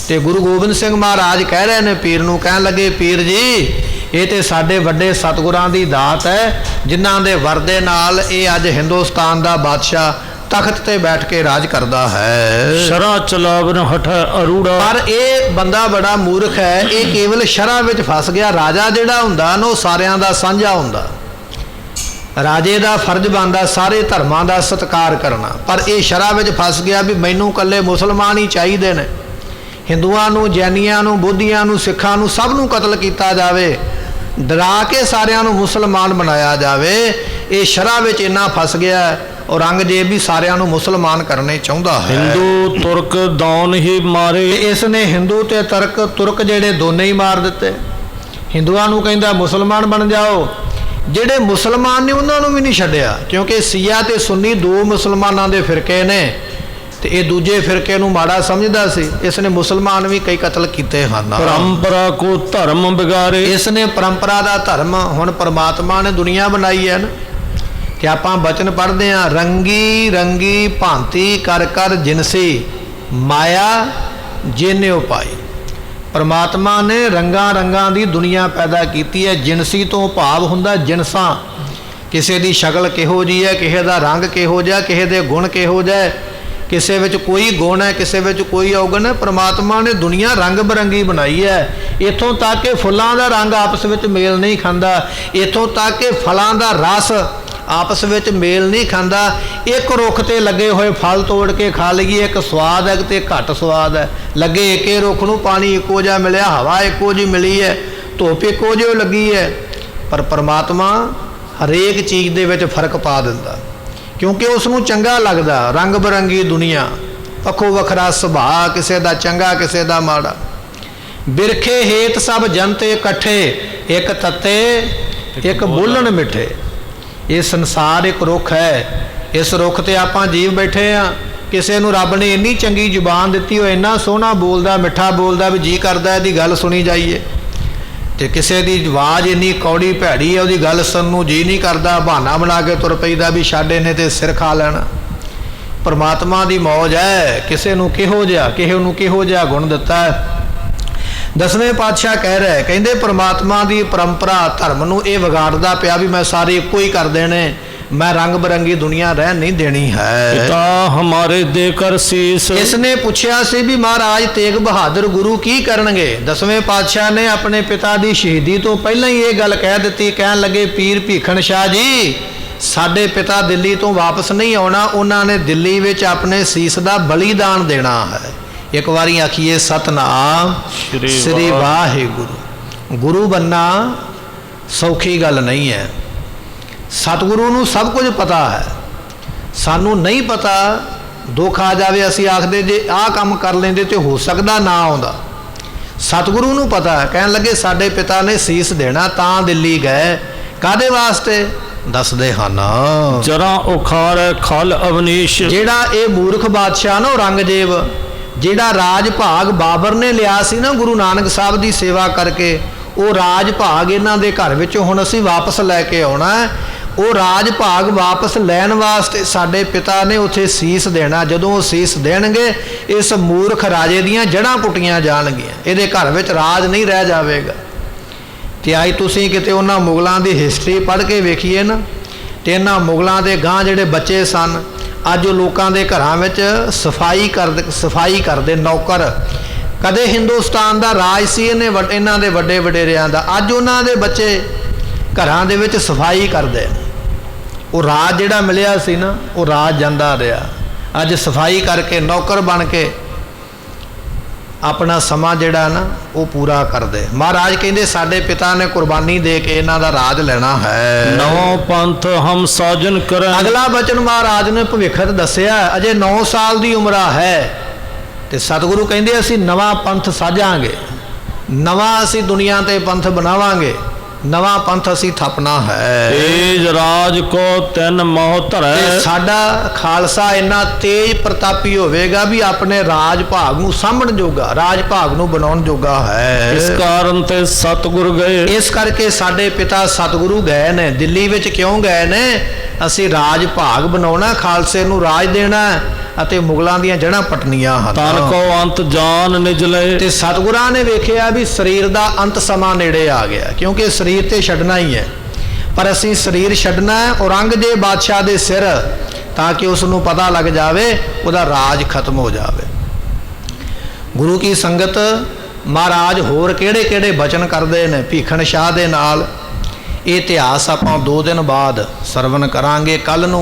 ਤੇ ਗੁਰੂ ਗੋਬਿੰਦ ਸਿੰਘ ਮਹਾਰਾਜ ਕਹਿ ਰਹੇ ਨੇ ਪੀਰ ਨੂੰ, ਕਹਿਣ ਲੱਗੇ ਪੀਰ ਜੀ ਇਹ ਤੇ ਸਾਡੇ ਵੱਡੇ ਸਤਿਗੁਰਾਂ ਦੀ ਦਾਤ ਹੈ, ਜਿਨ੍ਹਾਂ ਦੇ ਵਰ ਦੇ ਨਾਲ ਇਹ ਅੱਜ ਹਿੰਦੁਸਤਾਨ ਦਾ ਬਾਦਸ਼ਾਹ ਤਖਤ ਤੇ ਬੈਠ ਕੇ ਰਾਜ ਕਰਦਾ ਹੈ। ਸ਼ਰਾ ਚਲਾਵਨ ਹਠ ਅਰੂੜਾ। ਪਰ ਇਹ ਬੰਦਾ ਬੜਾ ਮੂਰਖ ਹੈ, ਇਹ ਕੇਵਲ ਸ਼ਰਾ ਵਿੱਚ ਫਸ ਗਿਆ। ਰਾਜਾ ਜਿਹੜਾ ਹੁੰਦਾ ਨਾ ਉਹ ਸਾਰਿਆਂ ਦਾ ਸਾਂਝਾ ਹੁੰਦਾ। ਰਾਜੇ ਦਾ ਫਰਜ਼ ਬਣਦਾ ਸਾਰੇ ਧਰਮਾਂ ਦਾ ਸਤਿਕਾਰ ਕਰਨਾ, ਪਰ ਇਹ ਸ਼ਰ੍ਹਾ ਵਿੱਚ ਫਸ ਗਿਆ ਵੀ ਮੈਨੂੰ ਇਕੱਲੇ ਮੁਸਲਮਾਨ ਹੀ ਚਾਹੀਦੇ ਨੇ, ਹਿੰਦੂਆਂ ਨੂੰ, ਜੈਨੀਆਂ ਨੂੰ, ਬੋਧੀਆਂ ਨੂੰ, ਸਿੱਖਾਂ ਨੂੰ ਸਭ ਨੂੰ ਕਤਲ ਕੀਤਾ ਜਾਵੇ, ਡਰਾ ਕੇ ਸਾਰਿਆਂ ਨੂੰ ਮੁਸਲਮਾਨ ਬਣਾਇਆ ਜਾਵੇ। ਇਹ ਸ਼ਰ੍ਹਾ ਵਿੱਚ ਇੰਨਾ ਫਸ ਗਿਆ। ਔਰੰਗਜ਼ੇਬ ਵੀ ਸਾਰਿਆਂ ਨੂੰ ਮੁਸਲਮਾਨ ਕਰਨੇ ਚਾਹੁੰਦਾ ਹੈ। ਹਿੰਦੂ ਤੁਰਕ ਦੌਨ ਹੀ ਮਾਰੇ। ਇਸ ਨੇ ਹਿੰਦੂ ਤੇ ਤੁਰਕ ਜਿਹੜੇ ਦੋਨੇ ਹੀ ਮਾਰ ਦਿੱਤੇ। ਹਿੰਦੂਆਂ ਨੂੰ ਕਹਿੰਦਾ ਮੁਸਲਮਾਨ ਬਣ ਜਾਓ, ਜਿਹੜੇ ਮੁਸਲਮਾਨ ਨੇ ਉਹਨਾਂ ਨੂੰ ਵੀ ਨਹੀਂ ਛੱਡਿਆ, ਕਿਉਂਕਿ ਸੀਆ ਤੇ ਸੁੰਨੀ ਦੋ ਮੁਸਲਮਾਨਾਂ ਦੇ ਫਿਰਕੇ ਨੇ ਤੇ ਇਹ ਦੂਜੇ ਫਿਰਕੇ ਨੂੰ ਮਾੜਾ ਸਮਝਦਾ ਸੀ। ਇਸ ਨੇ ਮੁਸਲਮਾਨ ਵੀ ਕਈ ਕਤਲ ਕੀਤੇ ਹਨ। ਪਰੰਪਰਾ ਕੋ ਧਰਮ ਵਿਗਾਰੇ। ਇਸ ਨੇ ਪਰੰਪਰਾ ਦਾ ਧਰਮ, ਹੁਣ ਪਰਮਾਤਮਾ ਨੇ ਦੁਨੀਆ ਬਣਾਈ ਹੈ ਨਾ, ਤੇ ਆਪਾਂ ਬਚਨ ਪੜ੍ਹਦੇ ਹਾਂ, ਰੰਗੀ ਰੰਗੀ ਭਾਂਤੀ ਕਰ ਕਰ ਜਿਨਸੀ ਮਾਇਆ ਜਿਨੇ ਉਪਾਈ। ਪਰਮਾਤਮਾ ਨੇ ਰੰਗਾਂ ਰੰਗਾਂ ਦੀ ਦੁਨੀਆ ਪੈਦਾ ਕੀਤੀ ਹੈ। ਜਿਨਸੀ ਤੋਂ ਭਾਵ ਹੁੰਦਾ ਜਿਨਸਾਂ, ਕਿਸੇ ਦੀ ਸ਼ਕਲ ਕਿਹੋ ਜਿਹੀ ਹੈ, ਕਿਸੇ ਦਾ ਰੰਗ ਕਿਹੋ ਜਿਹਾ, ਕਿਸੇ ਦੇ ਗੁਣ ਕਿਹੋ ਜਿਹਾ, ਕਿਸੇ ਵਿੱਚ ਕੋਈ ਗੁਣ ਹੈ, ਕਿਸੇ ਵਿੱਚ ਕੋਈ ਔਗਣ ਹੈ। ਪਰਮਾਤਮਾ ਨੇ ਦੁਨੀਆ ਰੰਗ ਬਰੰਗੀ ਬਣਾਈ ਹੈ। ਇੱਥੋਂ ਤੱਕ ਕਿ ਫੁੱਲਾਂ ਦਾ ਰੰਗ ਆਪਸ ਵਿੱਚ ਮੇਲ ਨਹੀਂ ਖਾਂਦਾ, ਇੱਥੋਂ ਤੱਕ ਕਿ ਫਲਾਂ ਦਾ ਰਸ ਆਪਸ ਵਿੱਚ ਮੇਲ ਨਹੀਂ ਖਾਂਦਾ। ਇੱਕ ਰੁੱਖ ਤੇ ਲੱਗੇ ਹੋਏ ਫਲ ਤੋੜ ਕੇ ਖਾ ਲਈਏ, ਇੱਕ ਸਵਾਦ ਹੈ ਤੇ ਘੱਟ ਸਵਾਦ ਹੈ। ਲੱਗੇ ਇੱਕੇ ਰੁੱਖ ਨੂੰ ਪਾਣੀ ਇੱਕੋ ਜਿਹਾ ਮਿਲਿਆ, ਹਵਾ ਇੱਕੋ ਜਿਹੀ ਮਿਲੀ ਹੈ, ਧੁੱਪ ਇੱਕੋ ਜਿਹੀ ਲੱਗੀ ਹੈ, ਪਰ ਪਰਮਾਤਮਾ ਹਰੇਕ ਚੀਜ਼ ਦੇ ਵਿੱਚ ਫਰਕ ਪਾ ਦਿੰਦਾ, ਕਿਉਂਕਿ ਉਸ ਨੂੰ ਚੰਗਾ ਲੱਗਦਾ। ਰੰਗ ਬਰੰਗੀ ਦੁਨੀਆ, ਵੱਖੋ ਵੱਖਰਾ ਸੁਭਾਅ, ਕਿਸੇ ਦਾ ਚੰਗਾ ਕਿਸੇ ਦਾ ਮਾੜਾ। ਬਿਰਖੇ ਹੇਤ ਸਭ ਜਨਤੇ ਇਕੱਠੇ, ਇੱਕ ਤੱਤੇ ਇੱਕ ਬੋਲਣ ਮਿੱਠੇ। ਇਹ ਸੰਸਾਰ ਇੱਕ ਰੁੱਖ ਹੈ, ਇਸ ਰੁੱਖ ਤੇ ਆਪਾਂ ਜੀਵ ਬੈਠੇ ਆ। ਕਿਸੇ ਨੂੰ ਰੱਬ ਨੇ ਇੰਨੀ ਚੰਗੀ ਜ਼ੁਬਾਨ ਦਿੱਤੀ, ਉਹ ਇੰਨਾ ਸੋਹਣਾ ਬੋਲਦਾ, ਮਿੱਠਾ ਬੋਲਦਾ ਵੀ ਜੀ ਕਰਦਾ ਇਹਦੀ ਗੱਲ ਸੁਣੀ ਜਾਈਏ, ਤੇ ਕਿਸੇ ਦੀ ਆਵਾਜ਼ ਇੰਨੀ ਕੌੜੀ ਭੈੜੀ ਹੈ, ਉਹਦੀ ਗੱਲ ਸੁਣਨ ਨੂੰ ਜੀ ਨਹੀਂ ਕਰਦਾ, ਬਹਾਨਾ ਬਣਾ ਕੇ ਤੁਰ ਪਈਦਾ ਵੀ ਛੱਡ ਇਹਨੇ ਤੇ ਸਿਰ ਖਾ ਲੈਣਾ। ਪਰਮਾਤਮਾ ਦੀ ਮੌਜ ਹੈ, ਕਿਸੇ ਨੂੰ ਕਿਹੋ ਜਿਹਾ ਗੁਣ ਦਿੱਤਾ ਹੈ। ਦਸਵੇਂ ਪਾਤਸ਼ਾਹ ਕਹਿ ਰਹੇ, ਕਹਿੰਦੇ ਪਰਮਾਤਮਾ ਦੀ ਪਰੰਪਰਾ ਧਰਮ ਨੂੰ ਇਹ ਵਿਗਾੜਦਾ ਪਿਆ ਵੀ ਮੈਂ ਸਾਰੇ ਇੱਕੋ ਹੀ ਕਰ ਦੇਣੇ, ਮੈਂ ਰੰਗ ਬਰੰਗੀ ਦੁਨੀਆ ਰਹਿਣ ਨਹੀਂ ਦੇਣੀ ਹੈ। ਪਿਤਾ ਹਮਾਰੇ ਦੇ ਕਰ ਸੀਸ। ਇਸ ਨੇ ਪੁੱਛਿਆ ਸੀ ਵੀ ਮਹਾਰਾਜ ਤੇਗ ਬਹਾਦਰ ਗੁਰੂ ਕੀ ਕਰਨਗੇ। ਦਸਵੇਂ ਪਾਤਸ਼ਾਹ ਨੇ ਆਪਣੇ ਪਿਤਾ ਦੀ ਸ਼ਹੀਦੀ ਤੋਂ ਪਹਿਲਾਂ ਹੀ ਇਹ ਗੱਲ ਕਹਿ ਦਿੱਤੀ। ਕਹਿਣ ਲੱਗੇ, ਪੀਰ ਭੀਖਣ ਸ਼ਾਹ ਜੀ, ਸਾਡੇ ਪਿਤਾ ਦਿੱਲੀ ਤੋਂ ਵਾਪਸ ਨਹੀਂ ਆਉਣਾ, ਉਹਨਾਂ ਨੇ ਦਿੱਲੀ ਵਿੱਚ ਆਪਣੇ ਸੀਸ ਦਾ ਬਲੀਦਾਨ ਦੇਣਾ ਹੈ। ਇੱਕ ਵਾਰੀ ਆਖੀਏ ਸਤਨਾਮ ਸ੍ਰੀ ਵਾਹਿਗੁਰੂ। ਗੁਰੂ ਬੰਨਾ ਸੌਖੀ ਗੱਲ ਨਹੀਂ ਹੈ। ਸਤਿਗੁਰੂ ਨੂੰ ਸਭ ਕੁਝ ਪਤਾ ਹੈ, ਸਾਨੂੰ ਨਹੀਂ ਪਤਾ। ਦੁੱਖ ਆ ਜਾਵੇ ਅਸੀਂ ਆਖਦੇ ਜੇ ਆਹ ਕੰਮ ਕਰ ਲੈਂਦੇ ਤੇ ਹੋ ਸਕਦਾ ਨਾ ਆਉਂਦਾ। ਸਤਿਗੁਰੂ ਨੂੰ ਪਤਾ ਹੈ। ਕਹਿਣ ਲੱਗੇ ਸਾਡੇ ਪਿਤਾ ਨੇ ਸੀਸ ਦੇਣਾ ਤਾਂ ਦਿੱਲੀ ਗਏ, ਕਾਹਦੇ ਵਾਸਤੇ ਦੱਸਦੇ ਹਨ। ਜਰਾ ਉਖਾੜ ਖਲ ਅਵਨੀਸ਼। ਜਿਹੜਾ ਇਹ ਮੂਰਖ ਬਾਦਸ਼ਾਹ ਨਾ ਔਰੰਗਜ਼ੇਬ, ਜਿਹੜਾ ਰਾਜ ਭਾਗ ਬਾਬਰ ਨੇ ਲਿਆ ਸੀ ਨਾ ਗੁਰੂ ਨਾਨਕ ਸਾਹਿਬ ਦੀ ਸੇਵਾ ਕਰਕੇ, ਉਹ ਰਾਜ ਭਾਗ ਇਹਨਾਂ ਦੇ ਘਰ ਵਿੱਚੋਂ ਹੁਣ ਅਸੀਂ ਵਾਪਸ ਲੈ ਕੇ ਆਉਣਾ। ਉਹ ਰਾਜ ਭਾਗ ਵਾਪਸ ਲੈਣ ਵਾਸਤੇ ਸਾਡੇ ਪਿਤਾ ਨੇ ਉੱਥੇ ਸੀਸ ਦੇਣਾ। ਜਦੋਂ ਉਹ ਸੀਸ ਦੇਣਗੇ, ਇਸ ਮੂਰਖ ਰਾਜੇ ਦੀਆਂ ਜੜ੍ਹਾਂ ਪੁੱਟੀਆਂ ਜਾਣਗੀਆਂ, ਇਹਦੇ ਘਰ ਵਿੱਚ ਰਾਜ ਨਹੀਂ ਰਹਿ ਜਾਵੇਗਾ। ਤੇ ਅੱਜ ਤੁਸੀਂ ਕਿਤੇ ਉਹਨਾਂ ਮੁਗਲਾਂ ਦੀ ਹਿਸਟਰੀ ਪੜ੍ਹ ਕੇ ਵੇਖੀਏ ਨਾ, ਤੇ ਇਹਨਾਂ ਮੁਗਲਾਂ ਦੇ ਗਾਂ ਜਿਹੜੇ ਬੱਚੇ ਸਨ, ਅੱਜ ਉਹ ਲੋਕਾਂ ਦੇ ਘਰਾਂ ਵਿੱਚ ਸਫਾਈ ਕਰਦੇ ਨੌਕਰ। ਕਦੇ ਹਿੰਦੁਸਤਾਨ ਦਾ ਰਾਜ ਸੀ ਇਹਨਾਂ ਦੇ ਵੱਡੇ ਵਡੇਰਿਆਂ ਦਾ, ਅੱਜ ਉਹਨਾਂ ਦੇ ਬੱਚੇ ਘਰਾਂ ਦੇ ਵਿੱਚ ਸਫਾਈ ਕਰਦੇ। ਉਹ ਰਾਜ ਜਿਹੜਾ ਮਿਲਿਆ ਸੀ ਨਾ, ਉਹ ਰਾਜ ਜਾਂਦਾ ਰਿਹਾ। ਅੱਜ ਸਫਾਈ ਕਰਕੇ ਨੌਕਰ ਬਣ ਕੇ ਆਪਣਾ ਸਮਾਂ ਜਿਹੜਾ ਨਾ ਉਹ ਪੂਰਾ ਕਰਦੇ। ਮਹਾਰਾਜ ਕਹਿੰਦੇ ਸਾਡੇ ਪਿਤਾ ਨੇ ਕੁਰਬਾਨੀ ਦੇ ਕੇ ਇਹਨਾਂ ਦਾ ਰਾਜ ਲੈਣਾ ਹੈ। ਨਵਾਂ ਪੰਥ ਹਮ ਸਾਜਨ ਕਰਨ। ਅਗਲਾ ਬਚਨ ਮਹਾਰਾਜ ਨੇ ਭਵਿੱਖਤ ਦੱਸਿਆ, ਅਜੇ 9 ਸਾਲ ਦੀ ਉਮਰ ਹੈ ਤੇ ਸਤਿਗੁਰੂ ਕਹਿੰਦੇ ਅਸੀਂ ਨਵਾਂ ਪੰਥ ਸਾਜਾਂਗੇ, ਨਵਾਂ ਅਸੀਂ ਦੁਨੀਆ ਤੇ ਪੰਥ ਬਣਾਵਾਂਗੇ, ਨਵਾਂ ਪੰਥ ਅਸੀਂ ਥਾਪਣਾ ਹੈ। ਤੇਜ ਰਾਜ ਕੋ ਤਿੰਨ ਮੋਹ ਧਰੈ। ਤੇ ਸਾਡਾ ਖਾਲਸਾ ਇੰਨਾ ਤੇਜ ਪ੍ਰਤਾਪੀ ਹੋਵੇਗਾ ਵੀ ਆਪਣੇ ਰਾਜ ਭਾਗ ਨੂੰ ਸਾਂਭਣ ਜੋਗਾ, ਰਾਜ ਭਾਗ ਨੂੰ ਬਣਾਉਣ ਜੋਗਾ ਹੈ। ਇਸ ਕਾਰਨ ਤੇ ਸਤਿਗੁਰ ਗਏ। ਇਸ ਕਰਕੇ ਸਾਡੇ ਪਿਤਾ ਸਤਿਗੁਰੂ ਗਏ ਨੇ। ਦਿੱਲੀ ਵਿੱਚ ਕਿਉਂ ਗਏ ਨੇ? ਅਸੀਂ ਰਾਜ ਭਾਗ ਬਣਾਉਣਾ, ਖਾਲਸੇ ਨੂੰ ਰਾਜ ਦੇਣਾ ਅਤੇ ਮੁਗਲਾਂ ਦੀਆਂ ਜੜ੍ਹਾਂ ਪਟਣੀਆਂ ਹਨ। ਤਨ ਕੋ ਅੰਤ ਜਾਨ ਨਿਜ ਲਏ। ਤੇ ਸਤਿਗੁਰਾਂ ਨੇ ਵੇਖਿਆ ਵੀ ਸਰੀਰ ਦਾ ਅੰਤ ਸਮਾਂ ਨੇੜੇ ਆ ਗਿਆ, ਕਿਉਂਕਿ ਸਰੀਰ ਤੇ ਛੱਡਣਾ ਹੀ ਹੈ, ਪਰ ਅਸੀਂ ਸਰੀਰ ਛੱਡਣਾ ਹੈ ਔਰੰਗਜ਼ੇਬ ਬਾਦਸ਼ਾਹ ਦੇ ਸਿਰ, ਤਾਂ ਕਿ ਉਸ ਨੂੰ ਪਤਾ ਲੱਗ ਜਾਵੇ ਉਹਦਾ ਰਾਜ ਖਤਮ ਹੋ ਜਾਵੇ। ਗੁਰੂ ਕੀ ਸੰਗਤ ਮਹਾਰਾਜ ਹੋਰ ਕਿਹੜੇ ਕਿਹੜੇ ਬਚਨ ਕਰਦੇ ਨੇ ਭੀਖਣ ਸ਼ਾਹ ਦੇ ਨਾਲ। ਇਹ ਇਤਿਹਾਸ ਆਪਾਂ 2 ਦਿਨ ਬਾਅਦ ਸਰਵਣ ਕਰਾਂਗੇ। ਕੱਲ ਨੂੰ